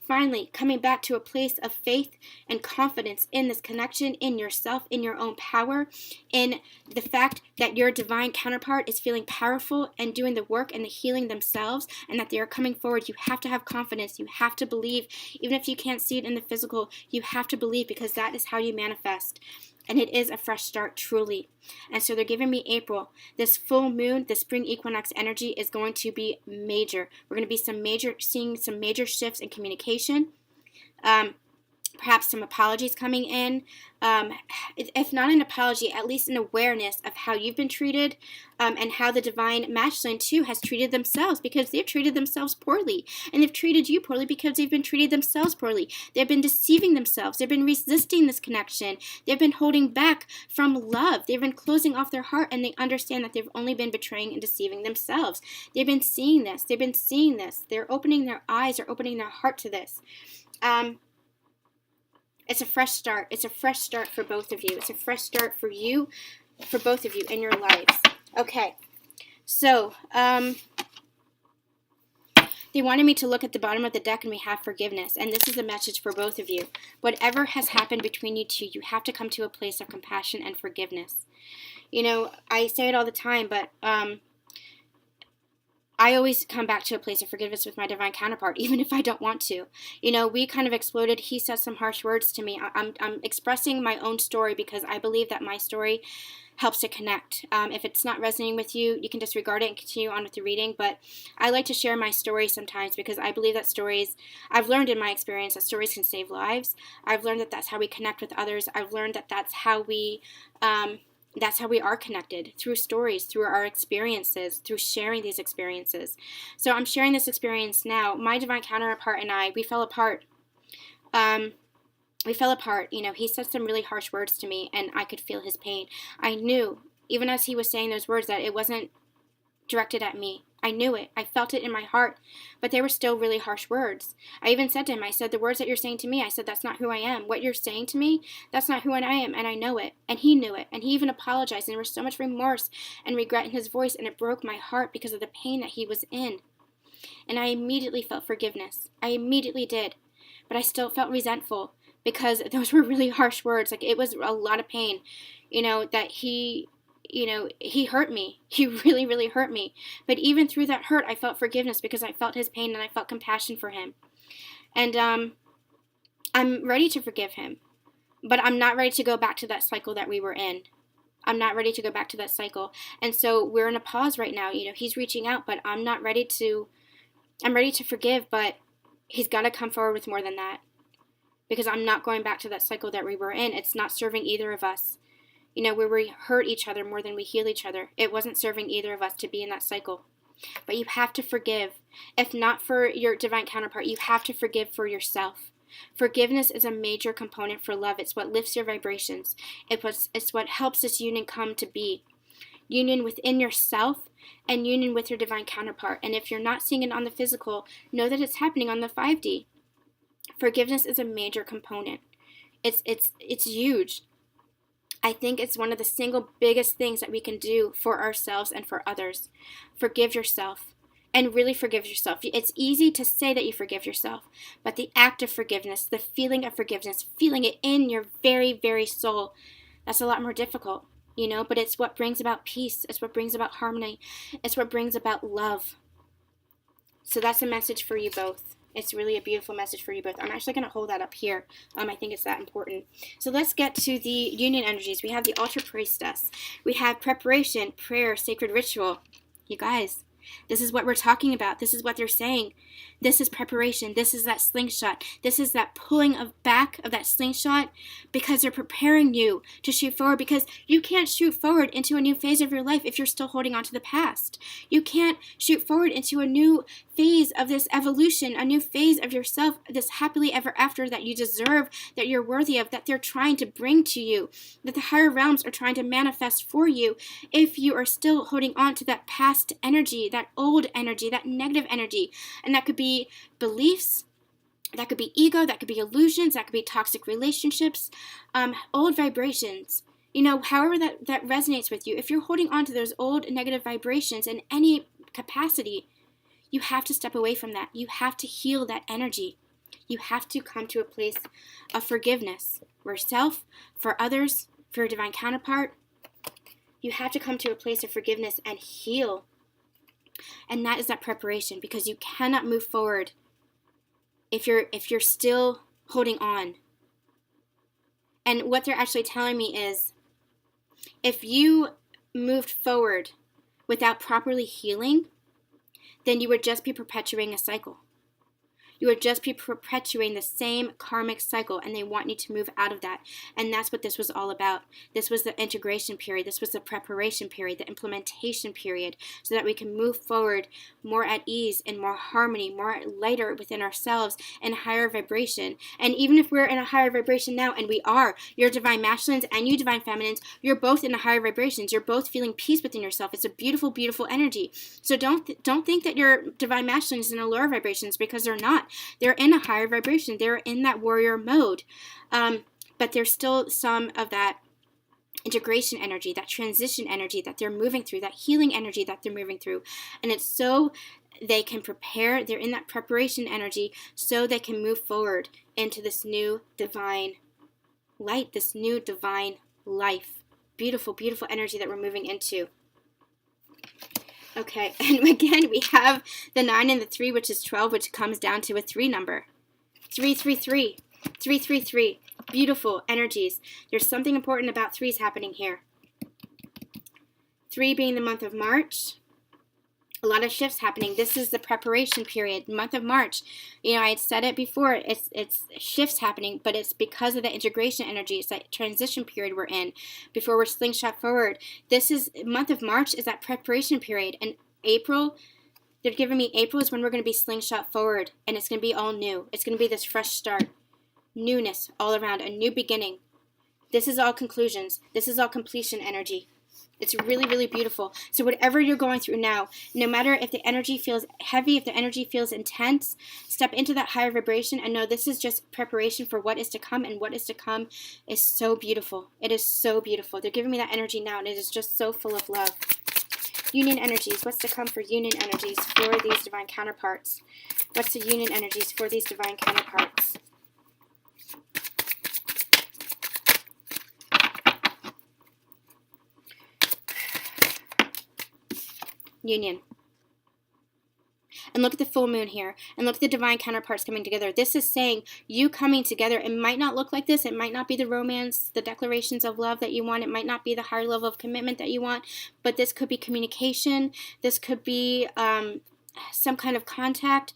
finally coming back to a place of faith and confidence in this connection, in yourself, in your own power, in the fact that your divine counterpart is feeling powerful and doing the work and the healing themselves, and that they are coming forward. You have to have confidence. You have to believe. Even if you can't see it in the physical, you have to believe, because that is how you manifest. And it is a fresh start, truly. And so they're giving me April. This full moon, the spring equinox energy is going to be major. We're going to be seeing some major shifts in communication. Perhaps some apologies coming in. If not an apology, at least an awareness of how you've been treated, and how the divine masculine too has treated themselves, because they've treated themselves poorly, and they've treated you poorly because they've been treated themselves poorly. They've been deceiving themselves. They've been resisting this connection. They've been holding back from love. They've been closing off their heart, and they understand that they've only been betraying and deceiving themselves. They've been seeing this. They've been seeing this. They're opening their eyes, or opening their heart to this. It's a fresh start. It's a fresh start for both of you. It's a fresh start for you, for both of you in your lives. Okay, so they wanted me to look at the bottom of the deck, and we have forgiveness. And this is a message for both of you. Whatever has happened between you two, you have to come to a place of compassion and forgiveness. You know, I say it all the time, but I always come back to a place of forgiveness with my divine counterpart, even if I don't want to. You know, we kind of exploded. He said some harsh words to me. I'm expressing my own story because I believe that my story helps to connect. If it's not resonating with you, you can disregard it and continue on with the reading. But I like to share my story sometimes because I believe that stories, I've learned in my experience that stories can save lives. I've learned that that's how we connect with others. I've learned that that's how we are connected, through stories, through our experiences, through sharing these experiences. So I'm sharing this experience now. My divine counterpart and I, we fell apart. You know, he said some really harsh words to me, and I could feel his pain. I knew, even as he was saying those words, that it wasn't directed at me. I knew it. I felt it in my heart, but they were still really harsh words. I even said to him, I said, the words that you're saying to me, I said, that's not who I am. What you're saying to me, that's not who I am, and I know it. And he knew it, and he even apologized, and there was so much remorse and regret in his voice, and it broke my heart because of the pain that he was in. And I immediately felt forgiveness. I immediately did, but I still felt resentful because those were really harsh words. Like, it was a lot of pain, you know, that he hurt me. He really, really hurt me. But even through that hurt, I felt forgiveness because I felt his pain and I felt compassion for him. And I'm ready to forgive him. But I'm not ready to go back to that cycle that we were in. I'm not ready to go back to that cycle. And so we're in a pause right now. You know, he's reaching out, but I'm ready to forgive, but he's got to come forward with more than that. Because I'm not going back to that cycle that we were in. It's not serving either of us. You know, where we hurt each other more than we heal each other. It wasn't serving either of us to be in that cycle. But you have to forgive. If not for your divine counterpart, you have to forgive for yourself. Forgiveness is a major component for love. It's what lifts your vibrations. It's what helps this union come to be. Union within yourself and union with your divine counterpart. And if you're not seeing it on the physical, know that it's happening on the 5D. Forgiveness is a major component. It's huge. I think it's one of the single biggest things that we can do for ourselves and for others. Forgive yourself, and really forgive yourself. It's easy to say that you forgive yourself, but the act of forgiveness, the feeling of forgiveness, feeling it in your very, very soul, that's a lot more difficult, you know, but it's what brings about peace. It's what brings about harmony. It's what brings about love. So that's a message for you both. It's really a beautiful message for you both. I'm actually going to hold that up here. I think it's that important. So let's get to the union energies. We have the altar priestess. We have preparation, prayer, sacred ritual. You guys, this is what we're talking about. This is what they're saying. This is preparation. This is that slingshot. This is that pulling of back of that slingshot because they're preparing you to shoot forward, because you can't shoot forward into a new phase of your life if you're still holding on to the past. You can't shoot forward into a new phase of this evolution, a new phase of yourself, this happily ever after that you deserve, that you're worthy of, that they're trying to bring to you, that the higher realms are trying to manifest for you, if you are still holding on to that past energy, that old energy, that negative energy. And that could be beliefs, that could be ego, that could be illusions, that could be toxic relationships, old vibrations. You know, however that resonates with you. If you're holding on to those old negative vibrations in any capacity, you have to step away from that. You have to heal that energy. You have to come to a place of forgiveness for yourself, for others, for your divine counterpart. You have to come to a place of forgiveness and heal. And that is that preparation, because you cannot move forward if you're still holding on. And what they're actually telling me is, if you moved forward without properly healing, then you would just be perpetuating a cycle. You would just be perpetuating the same karmic cycle, and they want you to move out of that. And that's what this was all about. This was the integration period. This was the preparation period, the implementation period, so that we can move forward more at ease, and more harmony, more lighter within ourselves, and higher vibration. And even if we're in a higher vibration now, and we are, you're divine masculines and you divine feminines, you're both in the higher vibrations. You're both feeling peace within yourself. It's a beautiful, beautiful energy. So don't think that your divine masculines in a lower vibrations, because they're not. They're in a higher vibration. They're in that warrior mode. But there's still some of that integration energy, that transition energy that they're moving through, that healing energy that they're moving through. And it's so they can prepare. They're in that preparation energy so they can move forward into this new divine light, this new divine life. Beautiful, beautiful energy that we're moving into. Okay, and again, we have the 9 and the 3, which is 12, which comes down to a 3 number. 333. 333. Beautiful energies. There's something important about 3s happening here. 3 being the month of March. A lot of shifts happening. This is the preparation period, month of March. You know, I had said it before, it's shifts happening, but it's because of the integration energy. It's that transition period we're in before we're slingshot forward. This is, month of March is that preparation period. And April, they're giving me April is when we're going to be slingshot forward, and it's going to be all new. It's going to be this fresh start, newness all around, a new beginning. This is all conclusions. This is all completion energy. It's really, really beautiful. So whatever you're going through now, no matter if the energy feels heavy, if the energy feels intense, step into that higher vibration and know this is just preparation for what is to come, and what is to come is so beautiful. It is so beautiful. They're giving me that energy now, and it is just so full of love. Union energies. What's to come for union energies for these divine counterparts? What's the union energies for these divine counterparts? Union. And look at the full moon here. And look at the divine counterparts coming together. This is saying you coming together. It might not look like this. It might not be the romance, the declarations of love that you want. It might not be the higher level of commitment that you want. But this could be communication. This could be some kind of contact.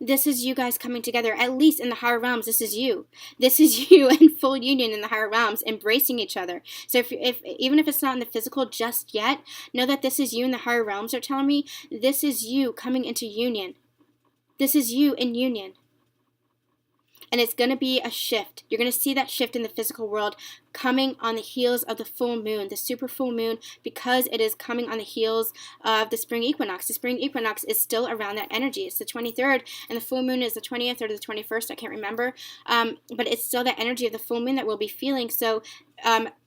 This is you guys coming together, at least in the higher realms. This is you. This is you in full union in the higher realms, embracing each other. So if even if it's not in the physical just yet, know that this is you in the higher realms are telling me. This is you coming into union. This is you in union. And it's going to be a shift. You're going to see that shift in the physical world coming on the heels of the full moon, the super full moon, because it is coming on the heels of the spring equinox. The spring equinox is still around that energy. It's the 23rd, and the full moon is the 20th or the 21st. I can't remember. But it's still that energy of the full moon that we'll be feeling. So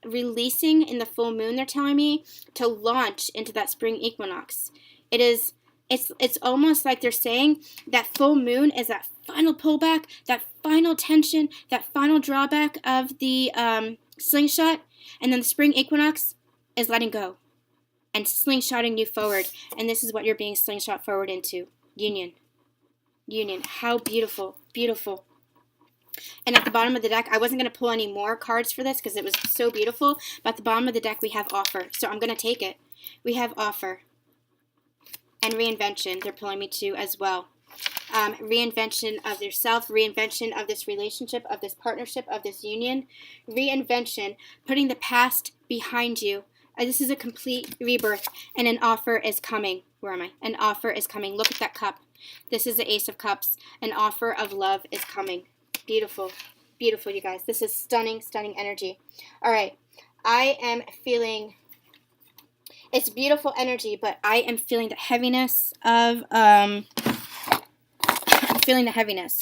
releasing in the full moon, they're telling me, to launch into that spring equinox. It's almost like they're saying that full moon is that final pullback, that final tension, that final drawback of the slingshot, and then the spring equinox is letting go and slingshotting you forward. And this is what you're being slingshot forward into. Union. Union. How beautiful. Beautiful. And at the bottom of the deck, I wasn't going to pull any more cards for this because it was so beautiful, but at the bottom of the deck we have offer. So I'm going to take it. We have offer. And reinvention, they're pulling me to as well. Reinvention of yourself, reinvention of this relationship, of this partnership, of this union. Reinvention, putting the past behind you. This is a complete rebirth, and an offer is coming. Where am I? An offer is coming. Look at that cup. This is the Ace of Cups. An offer of love is coming. Beautiful. Beautiful, you guys. This is stunning, stunning energy. All right. I am feeling... It's beautiful energy, but I am feeling the heaviness of, I'm feeling the heaviness.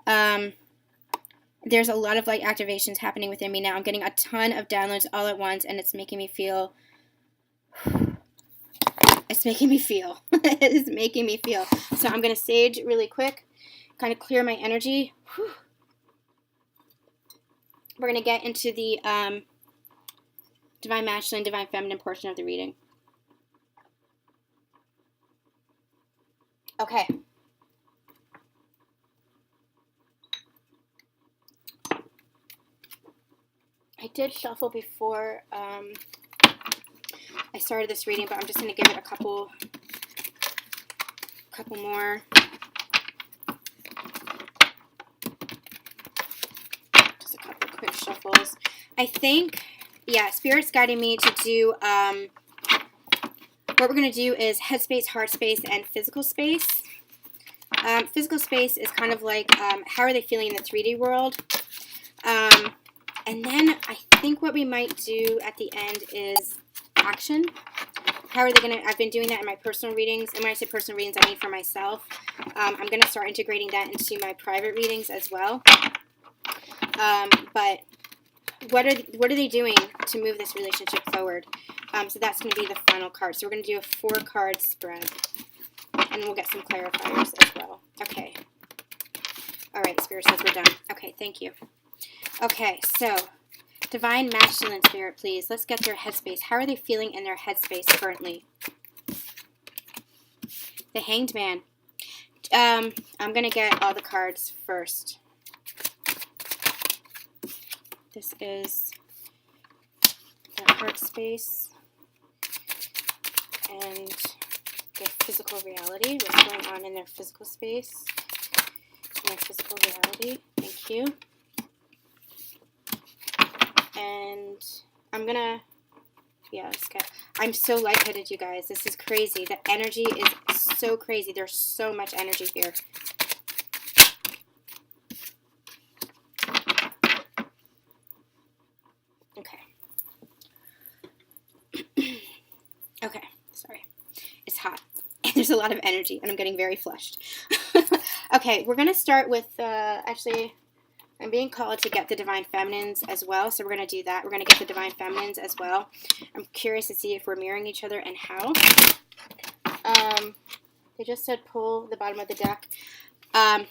There's a lot of light activations happening within me now. I'm getting a ton of downloads all at once, and it's making me feel, it's making me feel. It is making me feel. So I'm going to sage really quick, kind of clear my energy. Whew. We're going to get into the divine masculine, divine feminine portion of the reading. Okay. I did shuffle before I started this reading, but I'm just going to give it a couple more. Just a couple quick shuffles. I think, yeah, Spirit's guiding me to do, what we're going to do is head space, heart space, and physical space. Physical space is kind of like, how are they feeling in the 3D world? And then I think what we might do at the end is action. How are they going to, I've been doing that in my personal readings, and when I say personal readings, I mean for myself. I'm going to start integrating that into my private readings as well. But what are they doing to move this relationship forward? So that's going to be the final card. So we're going to do a 4-card spread, and we'll get some clarifiers as well. Okay. All right, Spirit says we're done. Okay, thank you. Okay, so Divine Masculine Spirit, please. Let's get their headspace. How are they feeling in their headspace currently? The Hanged Man. I'm going to get all the cards first. This is the heart space and their physical reality. What's going on in their physical space? In their physical reality. Thank you. And I'm gonna, yeah, let's get, I'm so lightheaded, you guys. This is crazy. The energy is so crazy. There's so much energy here. Okay. Okay, sorry. It's hot. There's a lot of energy, and I'm getting very flushed. Okay, we're gonna start with, actually, I'm being called to get the Divine Feminines as well, so we're going to do that. We're going to get the Divine Feminines as well. I'm curious to see if we're mirroring each other and how. They just said pull the bottom of the deck. 10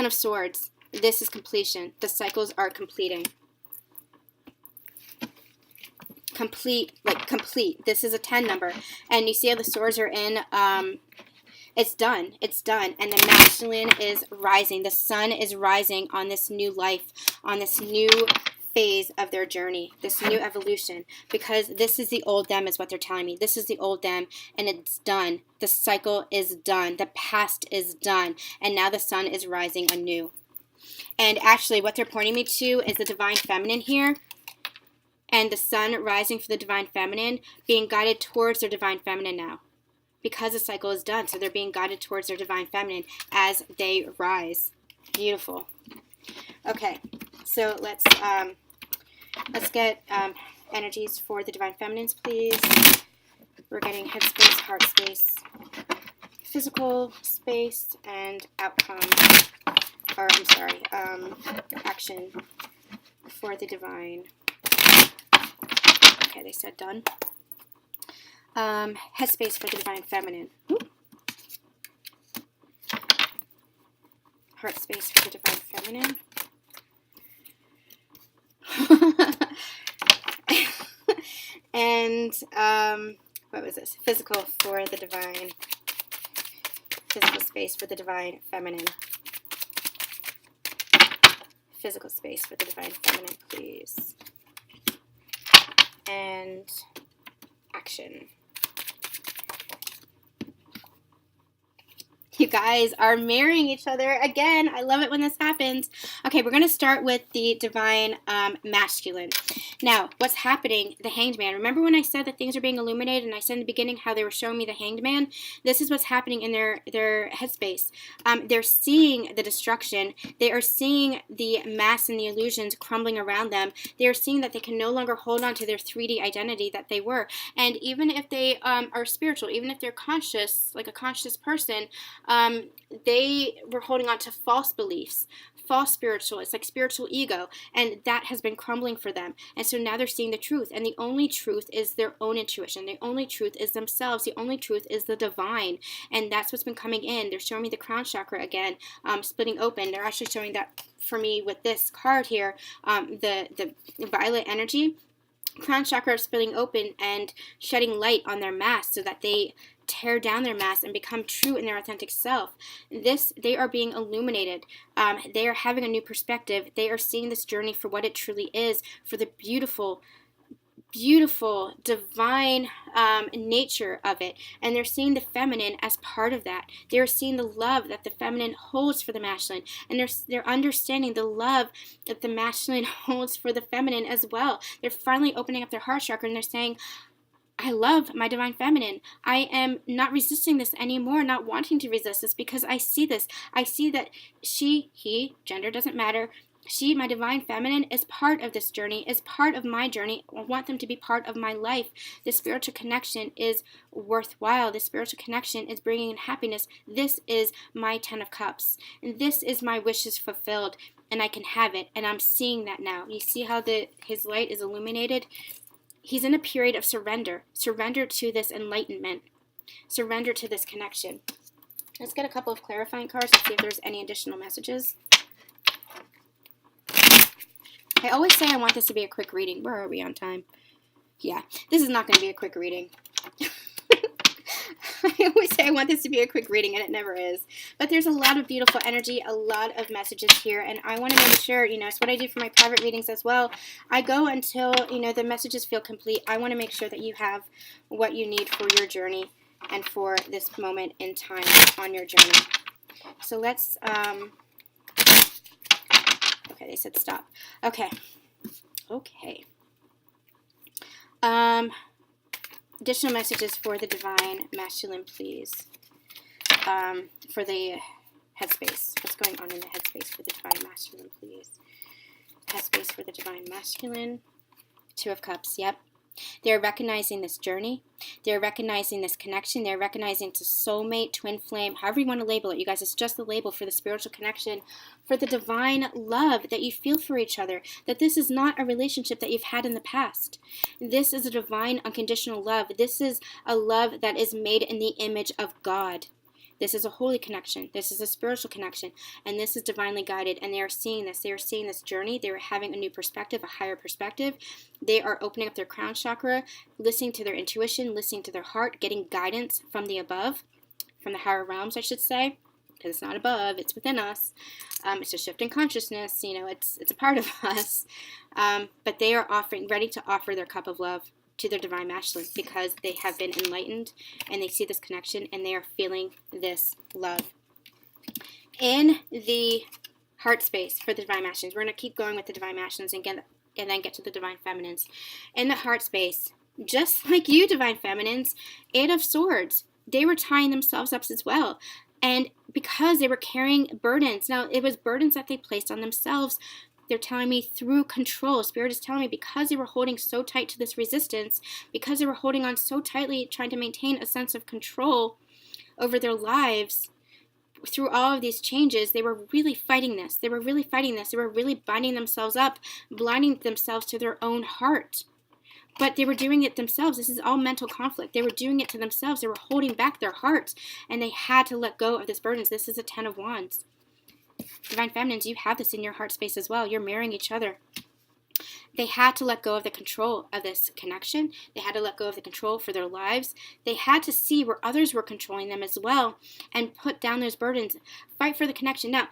of Swords. This is completion. The cycles are completing. Complete, like complete. This is a 10 number. And you see how the swords are in, it's done. It's done. And the masculine is rising. The sun is rising on this new life, on this new phase of their journey, this new evolution. Because this is the old them is what they're telling me. This is the old them, and it's done. The cycle is done. The past is done. And now the sun is rising anew. And actually, what they're pointing me to is the Divine Feminine here. And the sun rising for the Divine Feminine, being guided towards their Divine Feminine now. Because the cycle is done, so they're being guided towards their Divine Feminine as they rise. Beautiful. Okay, so let's get energies for the Divine Feminines, please. We're getting head space, heart space, physical space, and outcome. Or I'm sorry, action for the Divine. Okay, they said done. Headspace for the Divine Feminine. Ooh. Heart space for the Divine Feminine. And, what was this? Physical for the Divine. Physical space for the Divine Feminine. Physical space for the Divine Feminine, please. And action. You guys are marrying each other again. I love it when this happens. Okay, we're going to start with the Divine Masculine. Now, what's happening? The Hanged Man. Remember when I said that things are being illuminated, and I said in the beginning how they were showing me the Hanged Man? This is what's happening in their headspace. They're seeing the destruction. They are seeing the mass and the illusions crumbling around them. They are seeing that they can no longer hold on to their 3D identity that they were. And even if they are spiritual, even if they're conscious, like a conscious person, they were holding on to false beliefs, false spiritual. It's like spiritual ego, and that has been crumbling for them. And so now they're seeing the truth, and the only truth is their own intuition. The only truth is themselves. The only truth is the divine, and that's what's been coming in. They're showing me the crown chakra again, splitting open. They're actually showing that for me with this card here, the violet energy. Crown chakra is splitting open and shedding light on their mask so that they tear down their masks and become true in their authentic self. They are being illuminated. They are having a new perspective. They are seeing this journey for what it truly is, for the beautiful, divine nature of it. And they're seeing the feminine as part of that. They're seeing the love that the feminine holds for the masculine. And they're understanding the love that the masculine holds for the feminine as well. They're finally opening up their heart chakra and they're saying, I love my divine feminine. I am not resisting this anymore, not wanting to resist this, because I see this. I see that she, he, gender doesn't matter. She, my divine feminine, is part of this journey, is part of my journey. I want them to be part of my life. This spiritual connection is worthwhile. This spiritual connection is bringing in happiness. This is my 10 of Cups. And this is my wishes fulfilled. And I can have it. And I'm seeing that now. You see how his light is illuminated? He's in a period of surrender. Surrender to this enlightenment. Surrender to this connection. Let's get a couple of clarifying cards to see if there's any additional messages. I always say I want this to be a quick reading. Where are we on time? Yeah, this is not going to be a quick reading. I always say I want this to be a quick reading, and it never is. But there's a lot of beautiful energy, a lot of messages here, and I want to make sure, it's what I do for my private readings as well. I go until, the messages feel complete. I want to make sure that you have what you need for your journey and for this moment in time on your journey. So let's, okay, they said stop. Okay. Additional messages for the divine masculine, please. For the headspace. What's going on in the headspace for the divine masculine, please? Headspace for the divine masculine. 2 of Cups, yep. They're recognizing this journey. They're recognizing this connection. They're recognizing it's a soulmate, twin flame, however you want to label it. You guys, it's just the label for the spiritual connection, for the divine love that you feel for each other, that this is not a relationship that you've had in the past. This is a divine, unconditional love. This is a love that is made in the image of God. This is a holy connection. This is a spiritual connection. And this is divinely guided. And they are seeing this. They are seeing this journey. They are having a new perspective, a higher perspective. They are opening up their crown chakra, listening to their intuition, listening to their heart, getting guidance from the above, from the higher realms, I should say. Because it's not above, it's within us. It's a shift in consciousness. It's a part of us. But they are ready to offer their cup of love to their divine masculine, because they have been enlightened and they see this connection and they are feeling this love. In the heart space for the divine masculines, we're going to keep going with the divine masculines and then get to the divine feminines. In the heart space, just like you, divine feminines, 8 of Swords, they were tying themselves up as well. And because they were carrying burdens, now it was burdens that they placed on themselves. They're telling me through control. Spirit is telling me because they were holding so tight to this resistance, because they were holding on so tightly, trying to maintain a sense of control over their lives, through all of these changes, they were really fighting this. They were really binding themselves up, blinding themselves to their own heart. But they were doing it themselves. This is all mental conflict. They were doing it to themselves. They were holding back their hearts, and they had to let go of this burdens. This is a 10 of Wands. Divine feminines, you have this in your heart space as well. You're mirroring each other. They had to let go of the control of this connection. They had to let go of the control for their lives. They had to see where others were controlling them as well and put down those burdens. Fight for the connection. Now,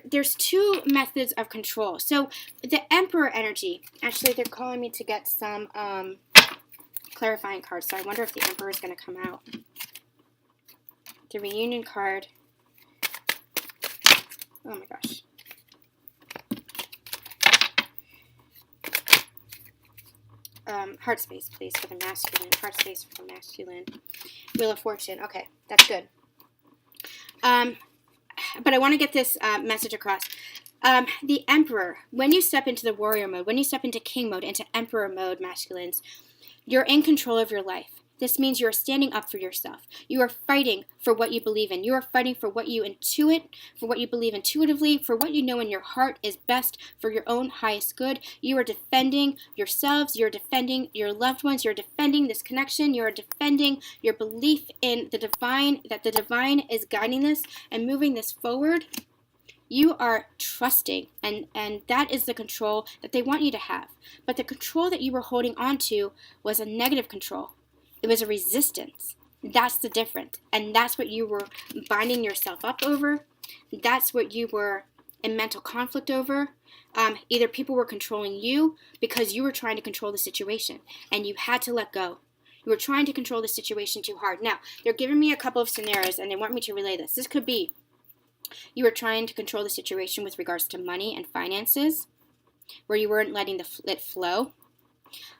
there's 2 methods of control. So the Emperor energy, actually they're calling me to get some clarifying cards. So I wonder if the Emperor is going to come out. The reunion card. Oh my gosh. Heart space, please, for the masculine. Heart space for the masculine. Wheel of Fortune. Okay, that's good. But I want to get this message across. The Emperor, when you step into the warrior mode, when you step into king mode, into emperor mode, masculines, you're in control of your life. This means you are standing up for yourself. You are fighting for what you believe in. You are fighting for what you intuit, for what you believe intuitively, for what you know in your heart is best for your own highest good. You are defending yourselves. You're defending your loved ones. You're defending this connection. You're defending your belief in the divine, that the divine is guiding this and moving this forward. You are trusting, and that is the control that they want you to have. But the control that you were holding on to was a negative control. It was a resistance. That's the difference. And that's what you were binding yourself up over. That's what you were in mental conflict over. Either people were controlling you because you were trying to control the situation and you had to let go. You were trying to control the situation too hard. Now, they're giving me a couple of scenarios and they want me to relay this. This could be you were trying to control the situation with regards to money and finances, where you weren't letting it flow.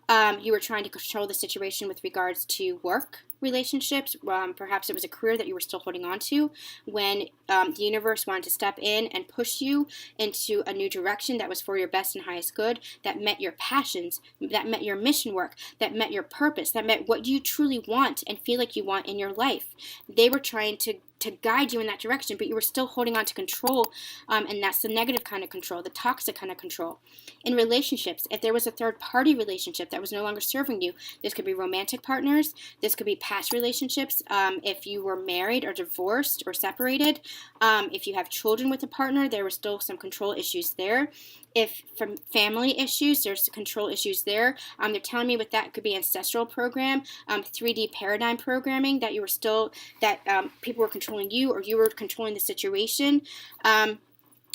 You were trying to control the situation with regards to work relationships. Perhaps it was a career that you were still holding on to when the universe wanted to step in and push you into a new direction that was for your best and highest good, that met your passions, that met your mission work, that met your purpose, that met what you truly want and feel like you want in your life. They were trying to guide you in that direction, but you were still holding on to control, and that's the negative kind of control, the toxic kind of control. In relationships, if there was a third-party relationship that was no longer serving you, this could be romantic partners, this could be past relationships, if you were married or divorced or separated, if you have children with a partner, there were still some control issues there. If from family issues, there's control issues there. They're telling me with that could be ancestral program, 3D paradigm programming, that you were still, that people were controlling you or you were controlling the situation.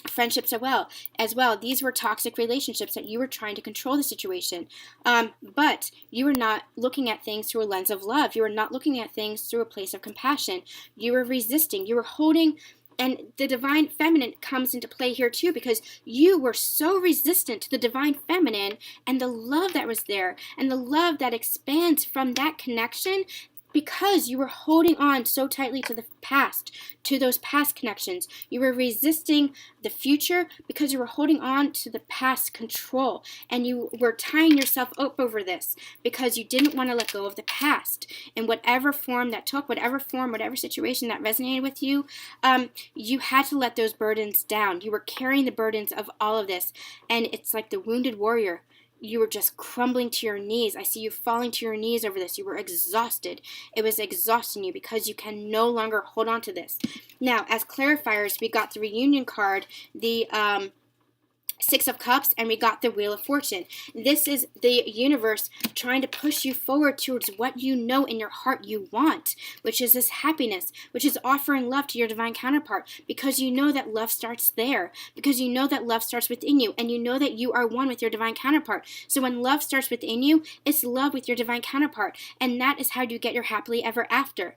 Friendships as well. These were toxic relationships that you were trying to control the situation. But you were not looking at things through a lens of love. You were not looking at things through a place of compassion. You were resisting. You were holding. And the divine feminine comes into play here too, because you were so resistant to the divine feminine and the love that was there and the love that expands from that connection, because you were holding on so tightly to the past, to those past connections. You were resisting the future because you were holding on to the past control, and you were tying yourself up over this because you didn't want to let go of the past. In whatever form that took, whatever situation that resonated with you, you had to let those burdens down. You were carrying the burdens of all of this, and it's like the wounded warrior. You were just crumbling to your knees. I see you falling to your knees over this. You were exhausted. It was exhausting you because you can no longer hold on to this. Now, as clarifiers, we got the reunion card, the Six of Cups, and we got the Wheel of Fortune. This is the universe trying to push you forward towards what you know in your heart you want, which is this happiness, which is offering love to your divine counterpart, because you know that love starts there, because you know that love starts within you, and you know that you are one with your divine counterpart. So when love starts within you, it's love with your divine counterpart, and that is how you get your happily ever after.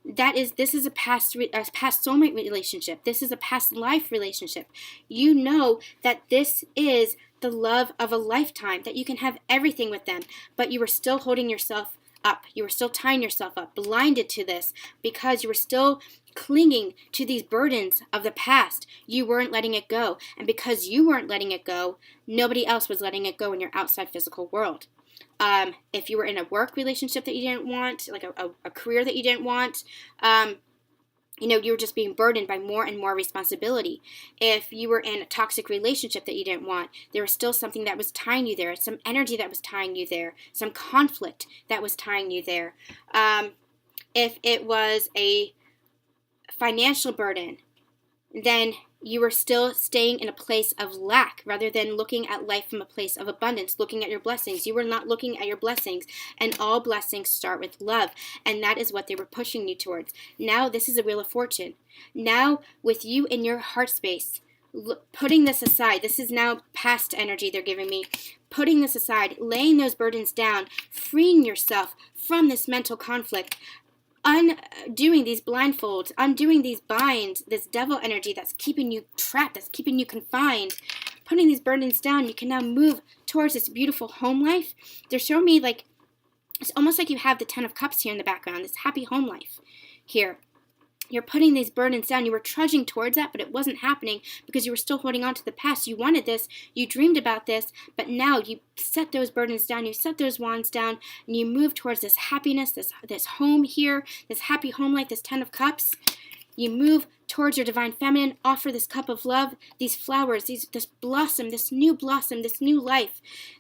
This is a past soulmate relationship. This is a past life relationship. You know that this is the love of a lifetime, that you can have everything with them, but you were still holding yourself up. You were still tying yourself up, blinded to this, because you were still clinging to these burdens of the past. You weren't letting it go. And because you weren't letting it go, nobody else was letting it go in your outside physical world. If you were in a work relationship that you didn't want, like a career that you didn't want, you were just being burdened by more and more responsibility. If you were in a toxic relationship that you didn't want, there was still something that was tying you there, some energy that was tying you there, some conflict that was tying you there. If it was a financial burden, then you were still staying in a place of lack rather than looking at life from a place of abundance, looking at your blessings. You were not looking at your blessings, and all blessings start with love, and that is what they were pushing you towards. Now this is a Wheel of Fortune. Now with you in your heart space, putting this aside, this is now past energy they're giving me, putting this aside, laying those burdens down, freeing yourself from this mental conflict, undoing these blindfolds, undoing these binds, this devil energy that's keeping you trapped, that's keeping you confined, putting these burdens down. You can now move towards this beautiful home life. They're showing me like, it's almost like you have the 10 of Cups here in the background, this happy home life here. You're putting these burdens down. You were trudging towards that, but it wasn't happening because you were still holding on to the past. You wanted this, you dreamed about this, but now you set those burdens down, you set those wands down, and you move towards this happiness, this home here, this happy home life, this 10 of Cups. You move towards your divine feminine, offer this cup of love, these flowers, this blossom, this new life,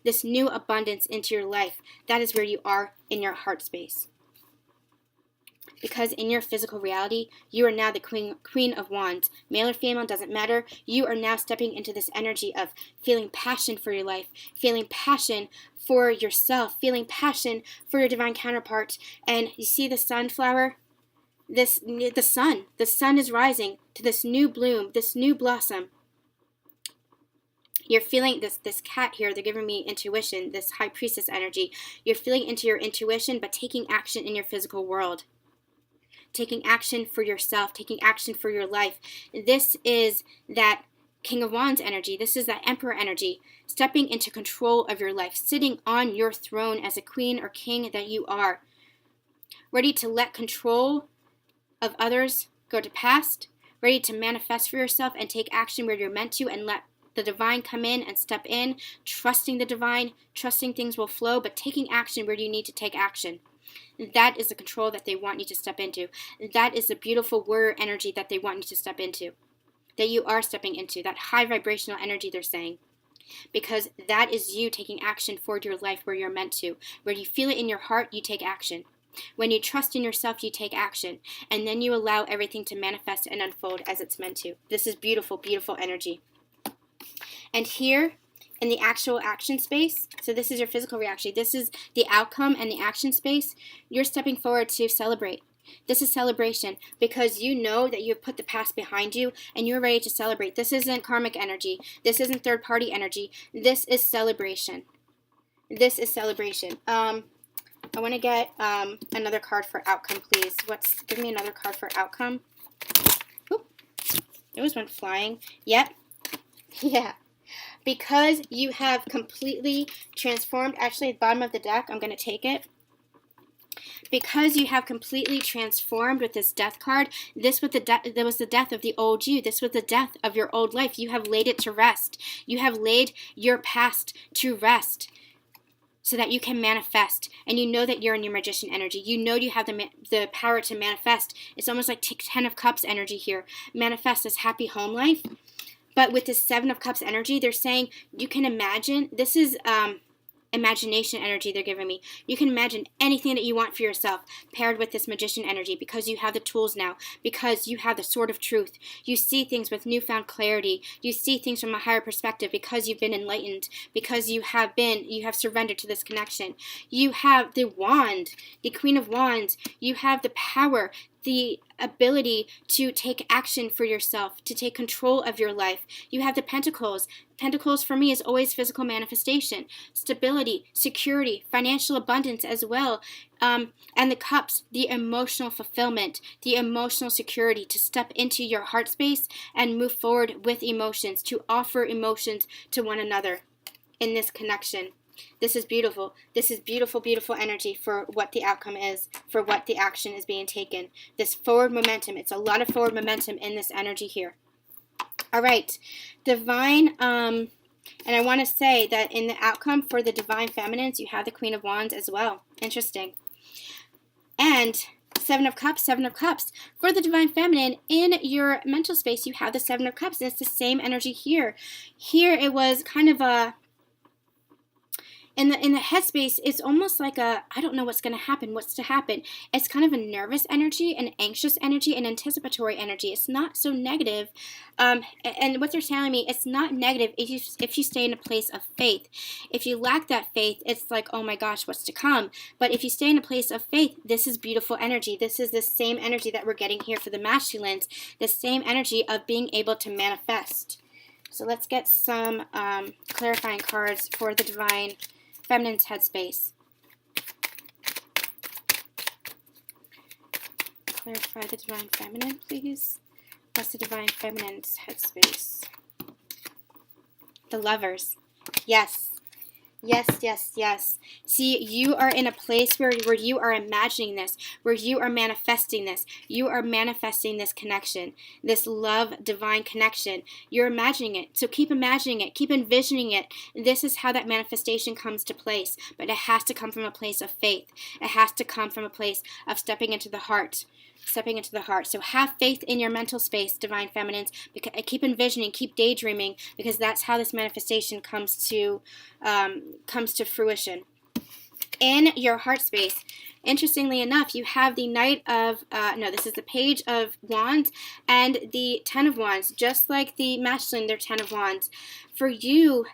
this new abundance into your life. That is where you are in your heart space. Because in your physical reality, you are now the queen of wands. Male or female, doesn't matter. You are now stepping into this energy of feeling passion for your life, feeling passion for yourself, feeling passion for your divine counterpart. And you see the sunflower? The sun is rising to this new bloom, this new blossom. You're feeling this cat here, they're giving me intuition, this high priestess energy. You're feeling into your intuition, but taking action in your physical world. Taking action for yourself, taking action for your life. This is that King of Wands energy. This is that Emperor energy. Stepping into control of your life, sitting on your throne as a queen or king that you are. Ready to let control of others go to past. Ready to manifest for yourself and take action where you're meant to, and let the divine come in and step in. Trusting the divine, trusting things will flow, but taking action where you need to take action. That is the control that they want you to step into. That is the beautiful warrior energy that they want you to step into. That you are stepping into. That high vibrational energy they're saying. Because that is you taking action for your life where you're meant to. Where you feel it in your heart, you take action. When you trust in yourself, you take action. And then you allow everything to manifest and unfold as it's meant to. This is beautiful, beautiful energy. And here, in the actual action space, so this is your physical reaction, this is the outcome and the action space, you're stepping forward to celebrate. This is celebration because you know that you've put the past behind you and you're ready to celebrate. This isn't karmic energy. This isn't third party energy. This is celebration. This is celebration. I want to get another card for outcome, please. Give me another card for outcome. Oop, there was one flying. Yep. Yeah. Because you have completely transformed, actually at the bottom of the deck, I'm going to take it. Because you have completely transformed with this death card, there was the death of the old you. This was the death of your old life. You have laid it to rest. You have laid your past to rest so that you can manifest. And you know that you're in your magician energy. You know you have the power to manifest. It's almost like 10 of Cups energy here. Manifest this happy home life. But with this 7 of Cups energy, they're saying you can imagine, this is imagination energy they're giving me. You can imagine anything that you want for yourself paired with this magician energy because you have the tools now, because you have the sword of truth. You see things with newfound clarity. You see things from a higher perspective because you've been enlightened, because you have surrendered to this connection. You have the wand, the Queen of Wands. You have the power, the ability to take action for yourself, to take control of your life. You have the Pentacles. Pentacles for me is always physical manifestation, stability, security, financial abundance as well. And the Cups, the emotional fulfillment, the emotional security to step into your heart space and move forward with emotions, to offer emotions to one another in this connection. This is beautiful. This is beautiful, beautiful energy for what the outcome is, for what the action is being taken. This forward momentum. It's a lot of forward momentum in this energy here. All right. Divine, and I want to say that in the outcome for the Divine Feminines, you have the Queen of Wands as well. Interesting. And 7 of Cups, 7 of Cups. For the Divine Feminine, in your mental space, you have the 7 of Cups. And it's the same energy here. Here it was kind of a... In the headspace, it's almost like I don't know what's going to happen, what's to happen. It's kind of a nervous energy, an anxious energy, an anticipatory energy. It's not so negative. And what they're telling me, it's not negative if you stay in a place of faith. If you lack that faith, it's like, oh my gosh, what's to come? But if you stay in a place of faith, this is beautiful energy. This is the same energy that we're getting here for the masculines. The same energy of being able to manifest. So let's get some clarifying cards for the Divine Feminine's headspace. Clarify the Divine Feminine, please. What's the Divine Feminine's headspace? The Lovers. Yes. Yes, yes, yes. See, you are in a place where you are imagining this, where you are manifesting this. You are manifesting this connection, this love, divine connection. You're imagining it. So keep imagining it. Keep envisioning it. This is how that manifestation comes to place. But it has to come from a place of faith. It has to come from a place of stepping into the heart. Stepping into the heart. So have faith in your mental space, Divine Feminines. Keep envisioning, keep daydreaming, because that's how this manifestation comes to fruition. in your heart space, interestingly enough, you have the Knight of, no, this is the Page of Wands and the Ten of Wands, just like the masculine, they're Ten of Wands. For you,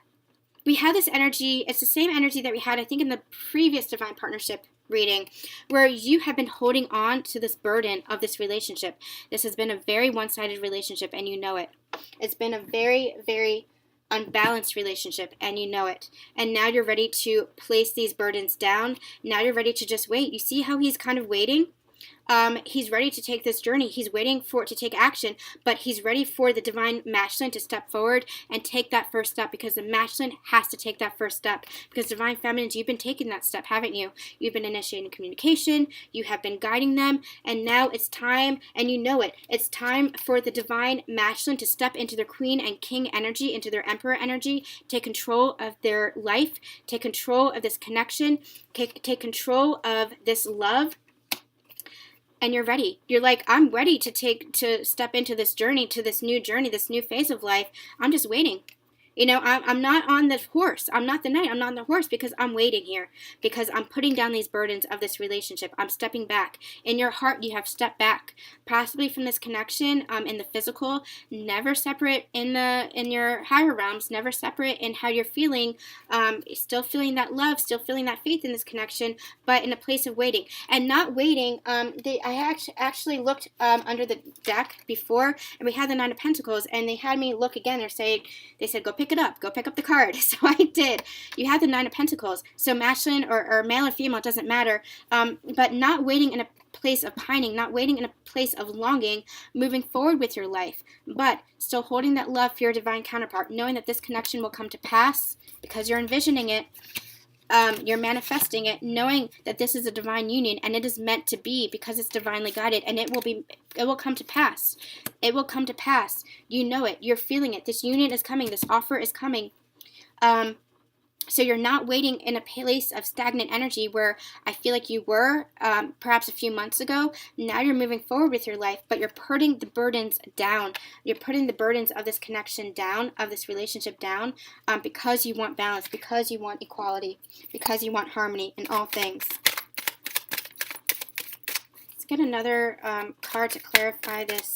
we have this energy, it's the same energy that we had, I think, in the previous Divine Partnership reading, where you have been holding on to this burden of this relationship. This has been a very one-sided relationship, and you know it. It's been a very, very unbalanced relationship, and you know it. And now you're ready to place these burdens down. Now you're ready to just wait. You see how he's kind of waiting? He's ready to take this journey. He's waiting for it to take action, but he's ready for the divine masculine to step forward and take that first step, because the masculine has to take that first step. Because divine feminines, you've been taking that step, haven't you? You've been initiating communication, you have been guiding them, and now it's time, and you know it, it's time for the divine masculine to step into their queen and king energy, into their emperor energy, take control of their life, take control of this connection, take control of this love. And you're ready. You're like, I'm ready to step into this journey, this new phase of life. I'm just waiting. You know, I'm not on the horse. I'm not the knight. I'm not on the horse because I'm waiting here. Because I'm putting down these burdens of this relationship. I'm stepping back. In your heart, you have stepped back, possibly from this connection in the physical. Never separate in your higher realms. Never separate in how you're feeling. Still feeling that love. Still feeling that faith in this connection, but in a place of waiting. And not waiting. I actually looked under the deck before, and we had the Nine of Pentacles, and they had me look again. They said, go pick it up. Go pick up the card. So I did. You have the Nine of Pentacles. So masculine or male or female, doesn't matter. But not waiting in a place of pining, not waiting in a place of longing, moving forward with your life, but still holding that love for your divine counterpart, knowing that this connection will come to pass because you're envisioning it. You're manifesting it, knowing that this is a divine union and it is meant to be because it's divinely guided, and it will come to pass. It will come to pass. You know it. You're feeling it. This union is coming. This offer is coming. So you're not waiting in a place of stagnant energy where I feel like you were perhaps a few months ago. Now you're moving forward with your life, but you're putting the burdens down. You're putting the burdens of this connection down, of this relationship down, because you want balance, because you want equality, because you want harmony in all things. Let's get another card to clarify this.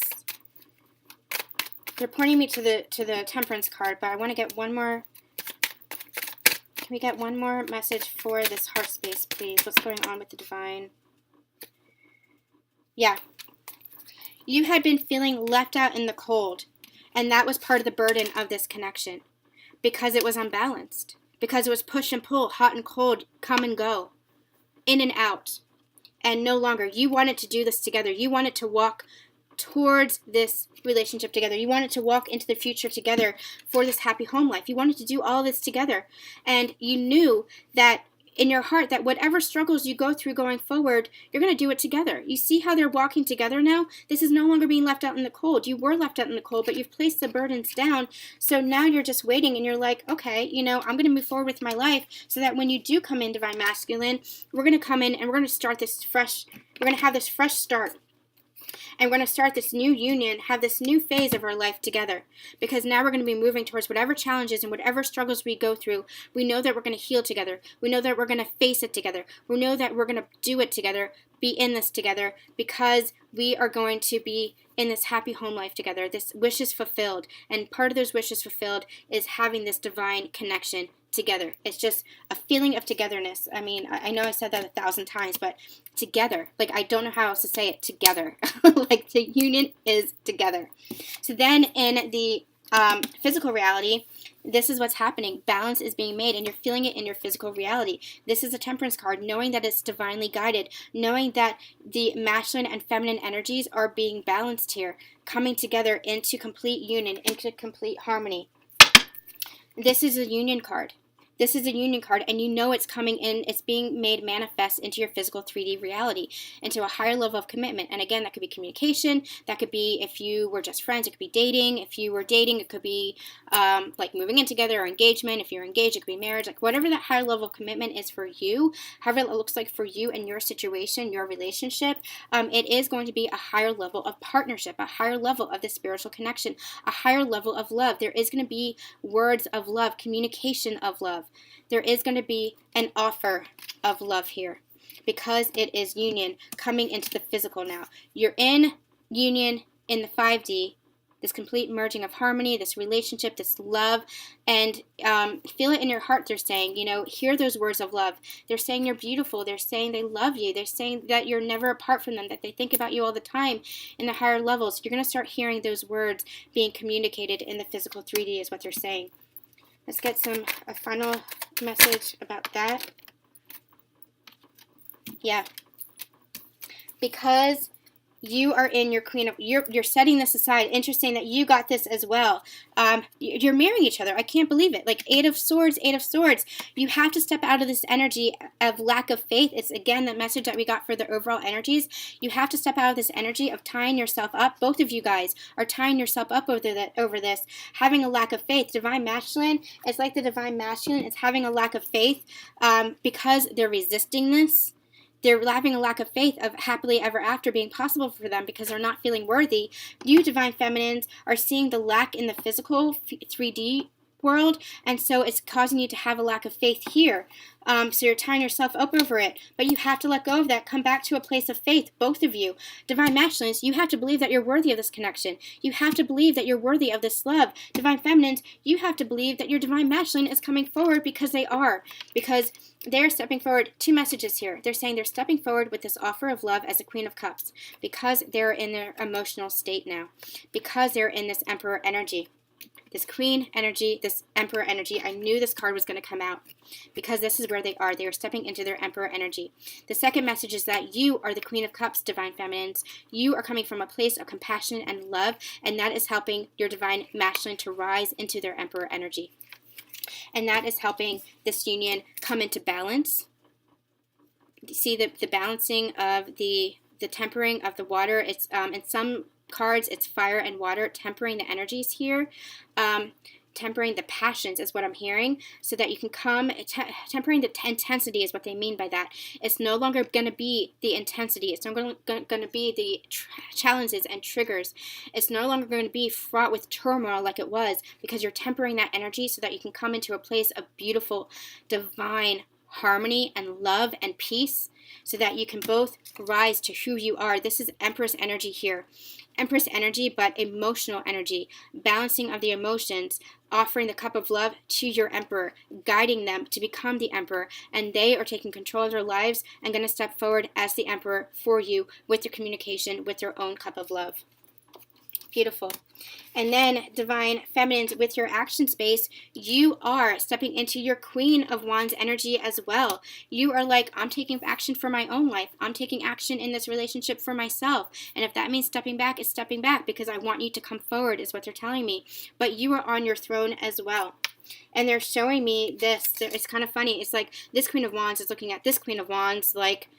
They're pointing me to the Temperance card, but I want to get one more. Can we get one more message for this heart space, please? What's going on with the divine? Yeah. You had been feeling left out in the cold, and that was part of the burden of this connection because it was unbalanced, because it was push and pull, hot and cold, come and go, in and out, and no longer. You wanted to do this together. You wanted to walk towards this relationship together. You wanted to walk into the future together for this happy home life. You wanted to do all of this together. And you knew that in your heart that whatever struggles you go through going forward, you're going to do it together. You see how they're walking together now? This is no longer being left out in the cold. You were left out in the cold, but you've placed the burdens down. So now you're just waiting, and you're like, okay, you know, I'm going to move forward with my life so that when you do come in, Divine Masculine, we're going to come in and we're going to start this fresh, we're going to have this fresh start. And we're going to start this new union, have this new phase of our life together. Because now we're going to be moving towards whatever challenges and whatever struggles we go through. We know that we're going to heal together. We know that we're going to face it together. We know that we're going to do it together, be in this together, because we are going to be in this happy home life together. This wish is fulfilled. And part of those wishes fulfilled is having this divine connection together. It's just a feeling of togetherness. I mean, I know I said that 1,000 times, but together. Like, I don't know how else to say it. Together. Like, the union is together. So then in the physical reality, this is what's happening. Balance is being made, and you're feeling it in your physical reality. This is a Temperance card, knowing that it's divinely guided, knowing that the masculine and feminine energies are being balanced here, coming together into complete union, into complete harmony. This is a union card. This is a union card, and you know it's coming in, it's being made manifest into your physical 3D reality, into a higher level of commitment. And again, that could be communication, that could be if you were just friends, it could be dating. If you were dating, it could be like moving in together or engagement. If you're engaged, it could be marriage. Like, whatever that higher level of commitment is for you, however it looks like for you and your situation, your relationship, it is going to be a higher level of partnership, a higher level of the spiritual connection, a higher level of love. There is going to be words of love, communication of love. There is going to be an offer of love here because it is union coming into the physical now. You're in union in the 5D, this complete merging of harmony, this relationship, this love, and feel it in your heart. They're saying, hear those words of love. They're saying you're beautiful. They're saying they love you. They're saying that you're never apart from them, that they think about you all the time in the higher levels. You're going to start hearing those words being communicated in the physical 3D is what they're saying. Let's get a final message about that. Yeah. Because you are in your queen of, you're setting this aside. Interesting that you got this as well. You're marrying each other. I can't believe it. Like 8 of Swords, 8 of Swords. You have to step out of this energy of lack of faith. It's again that message that we got for the overall energies. You have to step out of this energy of tying yourself up. Both of you guys are tying yourself up over this, having a lack of faith. Divine Masculine, it's like the Divine Masculine is having a lack of faith because they're resisting this. They're having a lack of faith of happily ever after being possible for them because they're not feeling worthy. You, Divine Feminines, are seeing the lack in the physical 3D world, and so it's causing you to have a lack of faith here. So you're tying yourself up over it, but you have to let go of that. Come back to a place of faith, both of you. Divine Masculines, you have to believe that you're worthy of this connection. You have to believe that you're worthy of this love. Divine Feminines, you have to believe that your Divine Masculine is coming forward because they are. Because they're stepping forward. 2 messages here. They're saying they're stepping forward with this offer of love as a Queen of Cups because they're in their emotional state now. Because they're in this Emperor energy. This Queen energy, this Emperor energy. I knew this card was going to come out because this is where they are. They are stepping into their Emperor energy. The second message is that you are the Queen of Cups, Divine Feminines. You are coming from a place of compassion and love, and that is helping your Divine Masculine to rise into their Emperor energy. And that is helping this union come into balance. You see the balancing of the tempering of the water. It's in some cards, it's fire and water, tempering the energies here. Tempering the passions is what I'm hearing, so that you can come, tempering the intensity is what they mean by that. It's no longer going to be the intensity. It's not going to be the challenges and triggers. It's no longer going to be fraught with turmoil like it was, because you're tempering that energy so that you can come into a place of beautiful, divine harmony and love and peace, so that you can both rise to who you are. This is Empress energy here. Empress energy, but emotional energy, balancing of the emotions, offering the cup of love to your Emperor, guiding them to become the Emperor, and they are taking control of their lives and going to step forward as the Emperor for you with their communication, with their own cup of love. Beautiful. And then, Divine Feminines, with your action space, you are stepping into your Queen of Wands energy as well. You are like, I'm taking action for my own life. I'm taking action in this relationship for myself. And if that means stepping back, it's stepping back because I want you to come forward is what they're telling me. But you are on your throne as well. And they're showing me this. It's kind of funny. It's like this Queen of Wands is looking at this Queen of Wands like,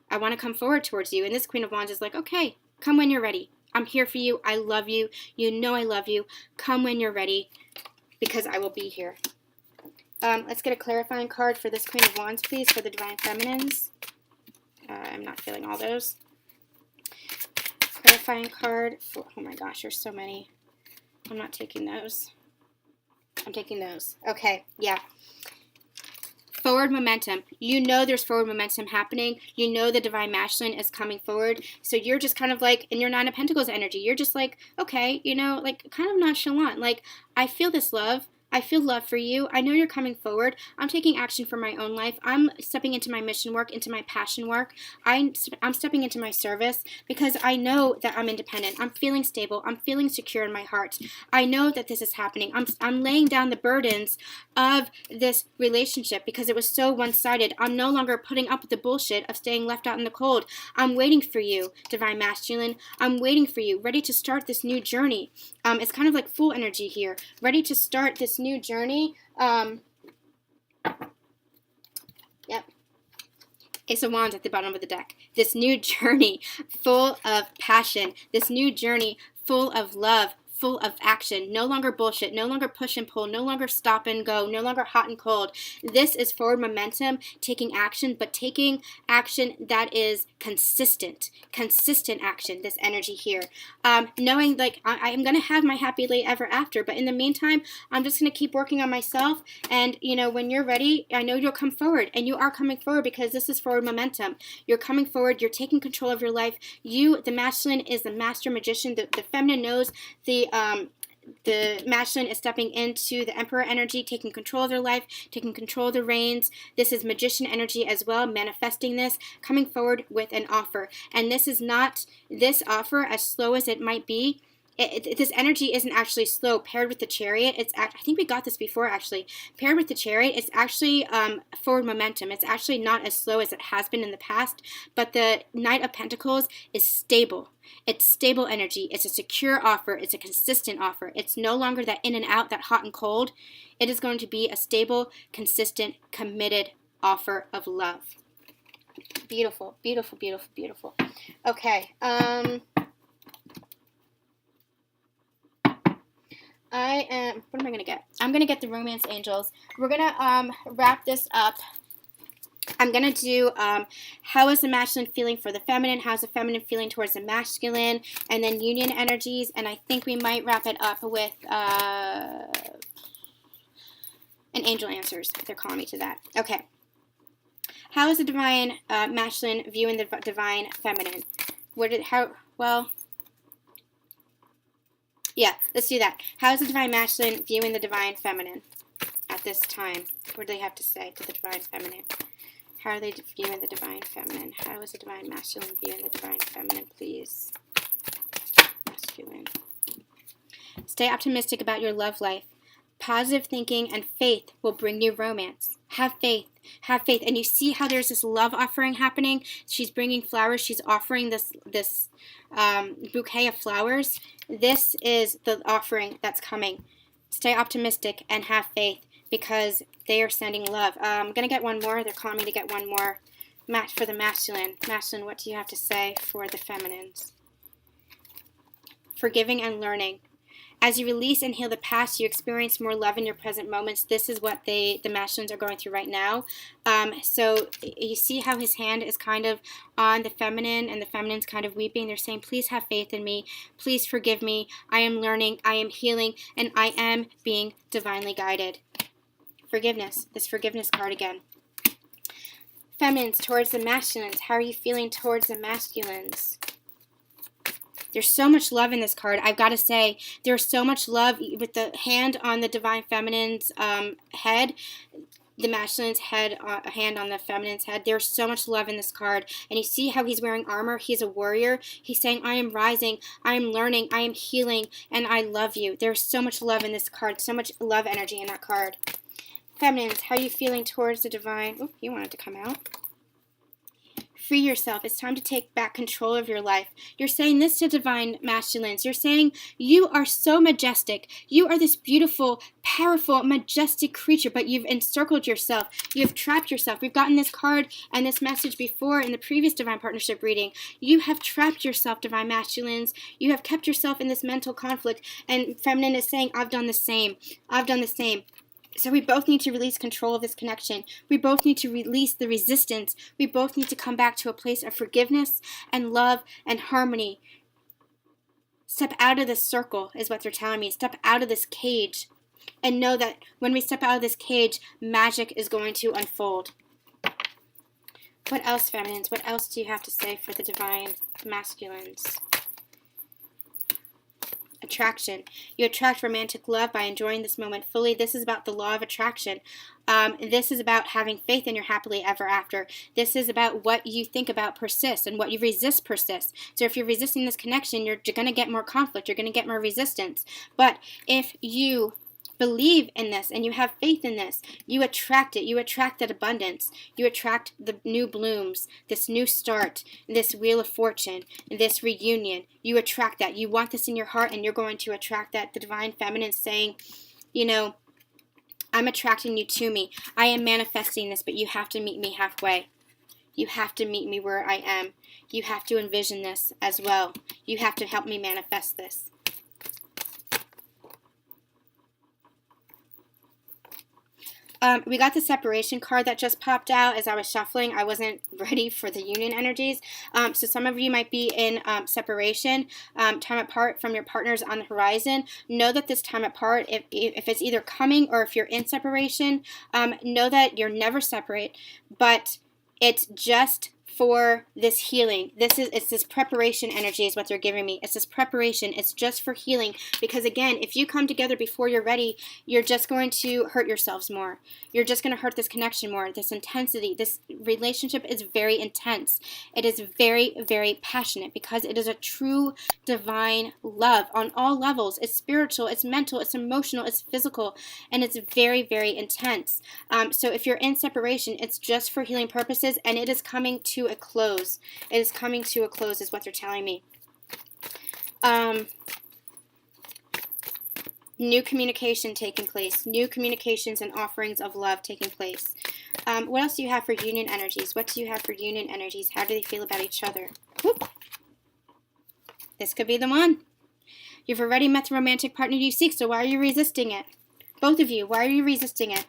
I want to come forward towards you. And this Queen of Wands is like, okay, come when you're ready. I'm here for you. I love you. You know I love you. Come when you're ready, because I will be here. Let's get a clarifying card for this Queen of Wands, please, for the Divine Feminines. I'm not feeling all those. Clarifying card for, oh my gosh, there's so many. I'm not taking those. I'm taking those. Okay, yeah. Forward momentum. You know there's forward momentum happening. You know the Divine Masculine is coming forward. So you're just kind of like in your 9 of Pentacles energy. You're just like, okay, like kind of nonchalant. Like, I feel this love. I feel love for you. I know you're coming forward. I'm taking action for my own life. I'm stepping into my mission work, into my passion work. I'm stepping into my service because I know that I'm independent. I'm feeling stable. I'm feeling secure in my heart. I know that this is happening. I'm laying down the burdens of this relationship because it was so one-sided. I'm no longer putting up with the bullshit of staying left out in the cold. I'm waiting for you, Divine Masculine. I'm waiting for you, ready to start this new journey. It's kind of like Fool energy here, ready to start this new journey. Yep. Ace of Wands at the bottom of the deck. This new journey full of passion. This new journey full of love, full of action. No longer bullshit, no longer push and pull, no longer stop and go, no longer hot and cold. This is forward momentum, taking action, but taking action that is consistent action, this energy here. Knowing like I'm going to have my happily ever after, but in the meantime, I'm just going to keep working on myself. And, you know, when you're ready, I know you'll come forward, and you are coming forward because this is forward momentum. You're coming forward. You're taking control of your life. You, the masculine, is the master magician. The feminine knows the masculine is stepping into the emperor energy, taking control of their life, taking control of the reins. This is magician energy as well, manifesting this, coming forward with an offer. And this is not, this offer, as slow as it might be, this energy isn't actually slow. Paired with the chariot, I think we got this before actually. Paired with the chariot, it's actually forward momentum. It's actually not as slow as it has been in the past, but the Knight of Pentacles is stable. It's stable energy. It's a secure offer. It's a consistent offer. It's no longer that in and out, that hot and cold. It is going to be a stable, consistent, committed offer of love. Beautiful, beautiful, beautiful, beautiful. Okay. What am I going to get? I'm going to get the Romance Angels. We're going to wrap this up. I'm going to do how is the masculine feeling for the feminine, how's the feminine feeling towards the masculine, and then union energies, and I think we might wrap it up with an angel answers. They're calling me to that. Okay. How is the divine masculine viewing the divine feminine? Yeah, let's do that. How is the divine masculine viewing the divine feminine at this time? What do they have to say to the divine feminine? How are they viewing the divine feminine? How is the divine masculine viewing the divine feminine, please? Masculine. Stay optimistic about your love life. Positive thinking and faith will bring you romance. Have faith. Have faith. And you see how there's this love offering happening? She's bringing flowers. She's offering this bouquet of flowers. This is the offering that's coming. Stay optimistic and have faith because they are sending love. I'm going to get one more. They're calling me to get one more for the masculine. Masculine, what do you have to say for the feminines? Forgiving and learning. As you release and heal the past, you experience more love in your present moments. This is what the masculines are going through right now. So you see how his hand is kind of on the feminine, and the feminine's kind of weeping. They're saying, please have faith in me. Please forgive me. I am learning. I am healing. And I am being divinely guided. Forgiveness. This forgiveness card again. Feminines towards the masculines. How are you feeling towards the masculines? There's so much love in this card. I've got to say, there's so much love with the hand on the divine feminine's head, the masculine's head, hand on the feminine's head. There's so much love in this card. And you see how he's wearing armor. He's a warrior. He's saying, I am rising, I am learning, I am healing, and I love you. There's so much love in this card, so much love energy in that card. Feminines, how are you feeling towards the divine? Oh, you wanted to come out. Free yourself. It's time to take back control of your life. You're saying this to divine masculines. You're saying you are so majestic. You are this beautiful, powerful, majestic creature, but you've encircled yourself. You've trapped yourself. We've gotten this card and this message before in the previous divine partnership reading. You have trapped yourself, divine masculines. You have kept yourself in this mental conflict, and feminine is saying, I've done the same. I've done the same. So we both need to release control of this connection. We both need to release the resistance. We both need to come back to a place of forgiveness and love and harmony. Step out of this circle is what they're telling me. Step out of this cage and know that when we step out of this cage, magic is going to unfold. What else, feminines? What else do you have to say for the divine masculines? Attraction. You attract romantic love by enjoying this moment fully. This is about the law of attraction. This is about having faith in your happily ever after. This is about what you think about persists, and what you resist persists. So if you're resisting this connection, you're going to get more conflict. You're going to get more resistance. But if you believe in this and you have faith in this, you attract it. You attract that abundance. You attract the new blooms, this new start, this wheel of fortune, this reunion. You attract that. You want this in your heart, and you're going to attract that. The divine feminine is saying, you know, I'm attracting you to me. I am manifesting this, but you have to meet me halfway. You have to meet me where I am. You have to envision this as well. You have to help me manifest this. We got the separation card that just popped out as I was shuffling. I wasn't ready for the union energies. So some of you might be in separation, time apart from your partners on the horizon. Know that this time apart, if it's either coming or if you're in separation, know that you're never separate, but it's just for this healing. It's this preparation energy is what they're giving me. It's this preparation. It's just for healing, because again, if you come together before you're ready, you're just going to hurt yourselves more. You're just going to hurt this connection more. This intensity, this relationship is very intense. It is very, very passionate because it is a true divine love on all levels. It's spiritual, it's mental, it's emotional, it's physical, and it's very, very intense. So if you're in separation, it's just for healing purposes, and it is coming to a close. It is coming to a close is what they're telling me. New communication taking place. New communications and offerings of love taking place. What else do you have for union energies? What do you have for union energies? How do they feel about each other? Whoop. This could be the one. You've already met the romantic partner you seek, so why are you resisting it? Both of you, why are you resisting it?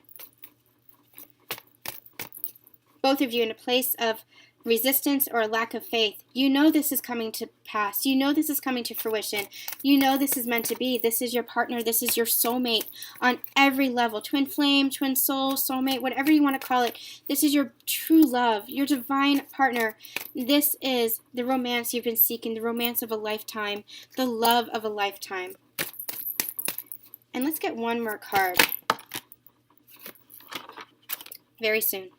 Both of you in a place of resistance or a lack of faith. You know this is coming to pass. You know this is coming to fruition. You know this is meant to be. This is your partner. This is your soulmate on every level. Twin flame, twin soul, soulmate, whatever you want to call it. This is your true love, your divine partner. This is the romance you've been seeking, the romance of a lifetime, the love of a lifetime. And let's get one more card. Very soon.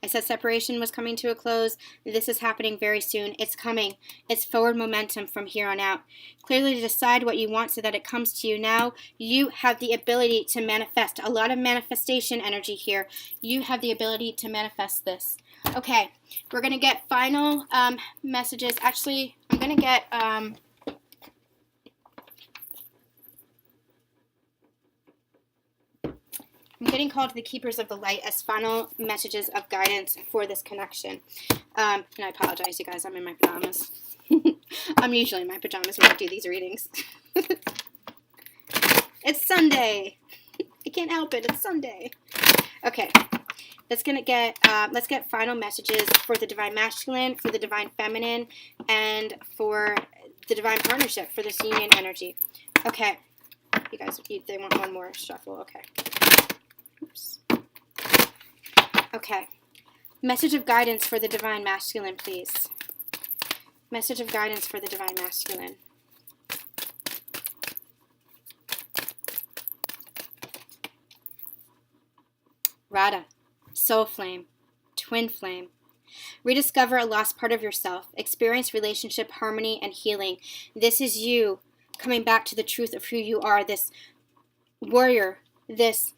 I said separation was coming to a close. This is happening very soon. It's coming. It's forward momentum from here on out. Clearly decide what you want so that it comes to you now. You have the ability to manifest. A lot of manifestation energy here. You have the ability to manifest this. Okay, we're going to get final messages. Actually, I'm going to get... I'm getting called to the Keepers of the Light as final messages of guidance for this connection. And I apologize, you guys. I'm in my pajamas. I'm usually in my pajamas when I do these readings. It's Sunday. I can't help it. It's Sunday. Okay. Let's get final messages for the Divine Masculine, for the Divine Feminine, and for the Divine Partnership, for this union energy. Okay. You guys, they want one more shuffle. Okay. Oops. Okay. Message of guidance for the Divine Masculine, please. Message of guidance for the Divine Masculine. Radha, soul flame, twin flame. Rediscover a lost part of yourself. Experience relationship, harmony, and healing. This is you coming back to the truth of who you are, this warrior, this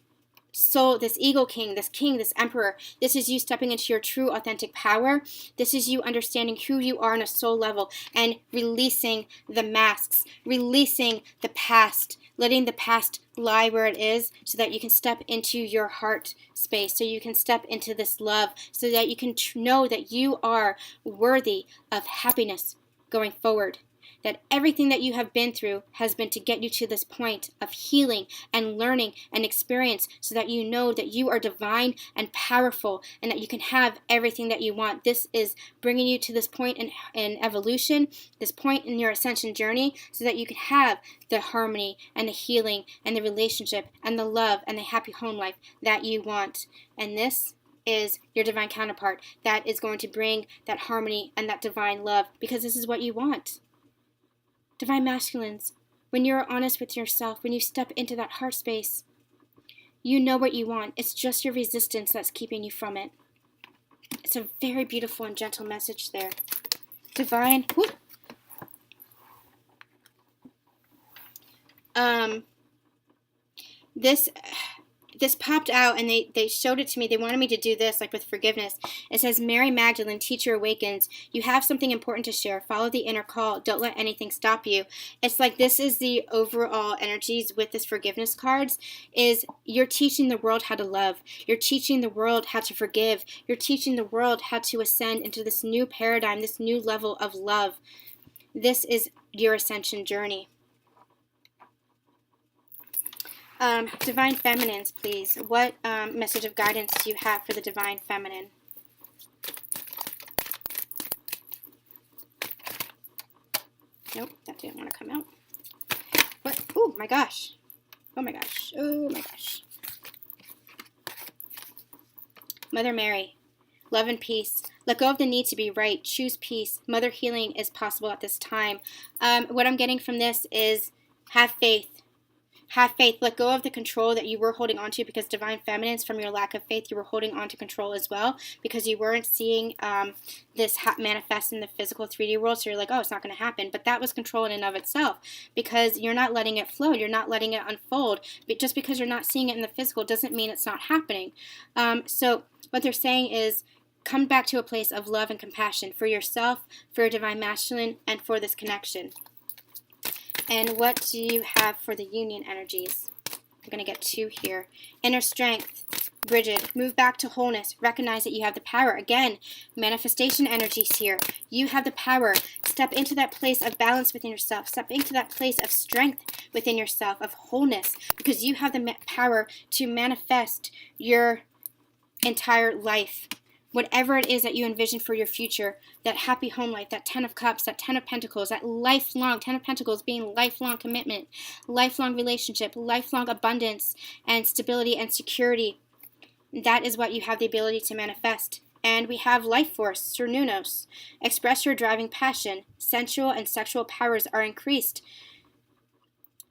soul, this eagle king, this emperor. This is you stepping into your true authentic power. This is you understanding who you are on a soul level and releasing the masks, releasing the past, letting the past lie where it is so that you can step into your heart space, so you can step into this love, so that you can know that you are worthy of happiness going forward. That everything that you have been through has been to get you to this point of healing and learning and experience, so that you know that you are divine and powerful and that you can have everything that you want. This is bringing you to this point in evolution, this point in your ascension journey, so that you can have the harmony and the healing and the relationship and the love and the happy home life that you want. And this is your divine counterpart that is going to bring that harmony and that divine love, because this is what you want. Divine Masculines, when you're honest with yourself, when you step into that heart space, you know what you want. It's just your resistance that's keeping you from it. It's a very beautiful and gentle message there. Divine, whoop. This popped out and they showed it to me. They wanted me to do this, like with forgiveness. It says, Mary Magdalene, teacher awakens. You have something important to share. Follow the inner call. Don't let anything stop you. It's like this is the overall energies with this forgiveness cards, is you're teaching the world how to love. You're teaching the world how to forgive. You're teaching the world how to ascend into this new paradigm, this new level of love. This is your ascension journey. Divine Feminines, please. What message of guidance do you have for the Divine Feminine? Nope, that didn't want to come out. What? Oh my gosh. Oh my gosh. Oh my gosh. Mother Mary, love and peace. Let go of the need to be right. Choose peace. Mother healing is possible at this time. What I'm getting from this is have faith. Have faith. Let go of the control that you were holding on to, because Divine Feminines, from your lack of faith, you were holding on to control as well, because you weren't seeing this manifest in the physical 3D world. So you're like, oh, it's not going to happen. But that was control in and of itself, because you're not letting it flow. You're not letting it unfold. But just because you're not seeing it in the physical doesn't mean it's not happening. So what they're saying is, come back to a place of love and compassion for yourself, for your Divine Masculine, and for this connection. And what do you have for the union energies? I'm going to get 2 here. Inner strength, Bridget, move back to wholeness. Recognize that you have the power. Again, manifestation energies here. You have the power. Step into that place of balance within yourself. Step into that place of strength within yourself, of wholeness, because you have the power to manifest your entire life. Whatever it is that you envision for your future, that happy home life, that 10 of Cups, that 10 of Pentacles, that lifelong, 10 of Pentacles being lifelong commitment, lifelong relationship, lifelong abundance and stability and security. That is what you have the ability to manifest. And we have life force, Cernunnos. Express your driving passion. Sensual and sexual powers are increased.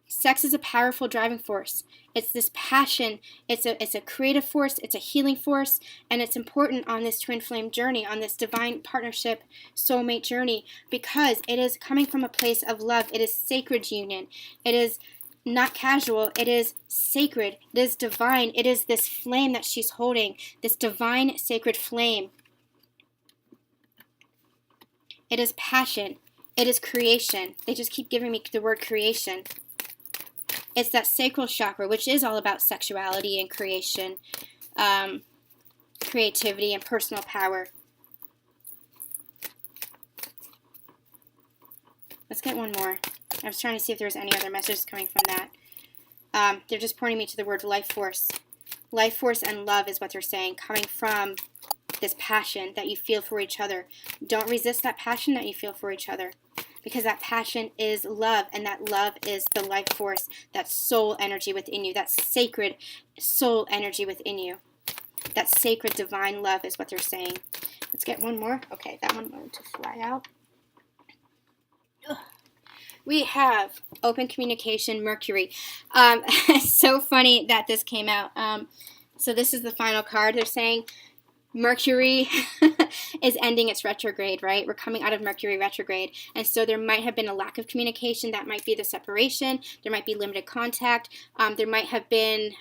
Sex is a powerful driving force. It's this passion. It's a creative force. It's a healing force. And it's important on this twin flame journey, on this divine partnership soulmate journey, because it is coming from a place of love. It is sacred union. It is not casual. It is sacred. It is divine. It is this flame that she's holding, this divine sacred flame. It is passion. It is creation. They just keep giving me the word creation. It's that sacral chakra, which is all about sexuality and creation, creativity and personal power. Let's get one more. I was trying to see if there was any other messages coming from that. They're just pointing me to the word life force. Life force and love is what they're saying, coming from this passion that you feel for each other. Don't resist that passion that you feel for each other, because that passion is love, and that love is the life force, that soul energy within you, that sacred soul energy within you. That sacred divine love is what they're saying. Let's get one more. Okay, that one wanted to fly out. Ugh. We have open communication, Mercury. It's so funny that this came out. So this is the final card. They're saying Mercury is ending its retrograde, right? We're coming out of Mercury retrograde. And so there might have been a lack of communication. That might be the separation. There might be limited contact. There might have been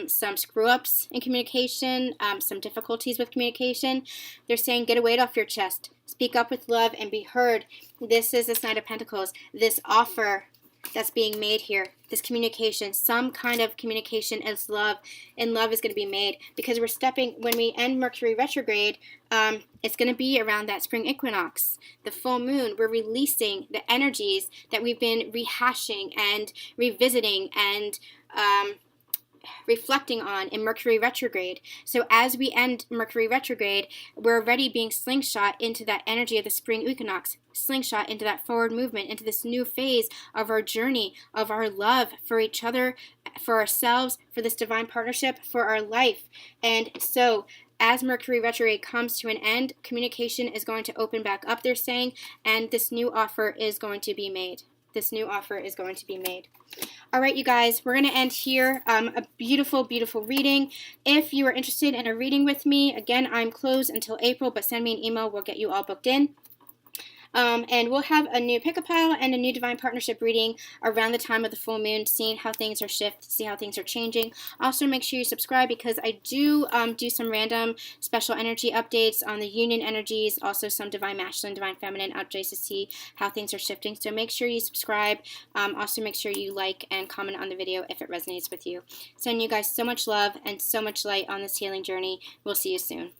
some screw-ups in communication, some difficulties with communication. They're saying, get a weight off your chest. Speak up with love and be heard. This is this Knight of Pentacles. This offer that's being made here, this communication, some kind of communication as love, and love is going to be made, because we're stepping, when we end Mercury retrograde, it's going to be around that spring equinox, the full moon. We're releasing the energies that we've been rehashing and revisiting and reflecting on in Mercury retrograde. So as we end Mercury retrograde, we're already being slingshot into that energy of the spring equinox, slingshot into that forward movement, into this new phase of our journey, of our love for each other, for ourselves, for this divine partnership, for our life. And so as Mercury retrograde comes to an end, communication is going to open back up, they're saying, and this new offer is going to be made. This new offer is going to be made. All right, you guys, we're going to end here. A beautiful, beautiful reading. If you are interested in a reading with me, again, I'm closed until April, but send me an email. We'll get you all booked in. And we'll have a new pick-a-pile and a new divine partnership reading around the time of the full moon, seeing how things are shifting, see how things are changing. Also, make sure you subscribe, because I do do some random special energy updates on the union energies, also some divine masculine, divine feminine updates to see how things are shifting. So make sure you subscribe. Also, make sure you like and comment on the video if it resonates with you. Sending you guys so much love and so much light on this healing journey. We'll see you soon.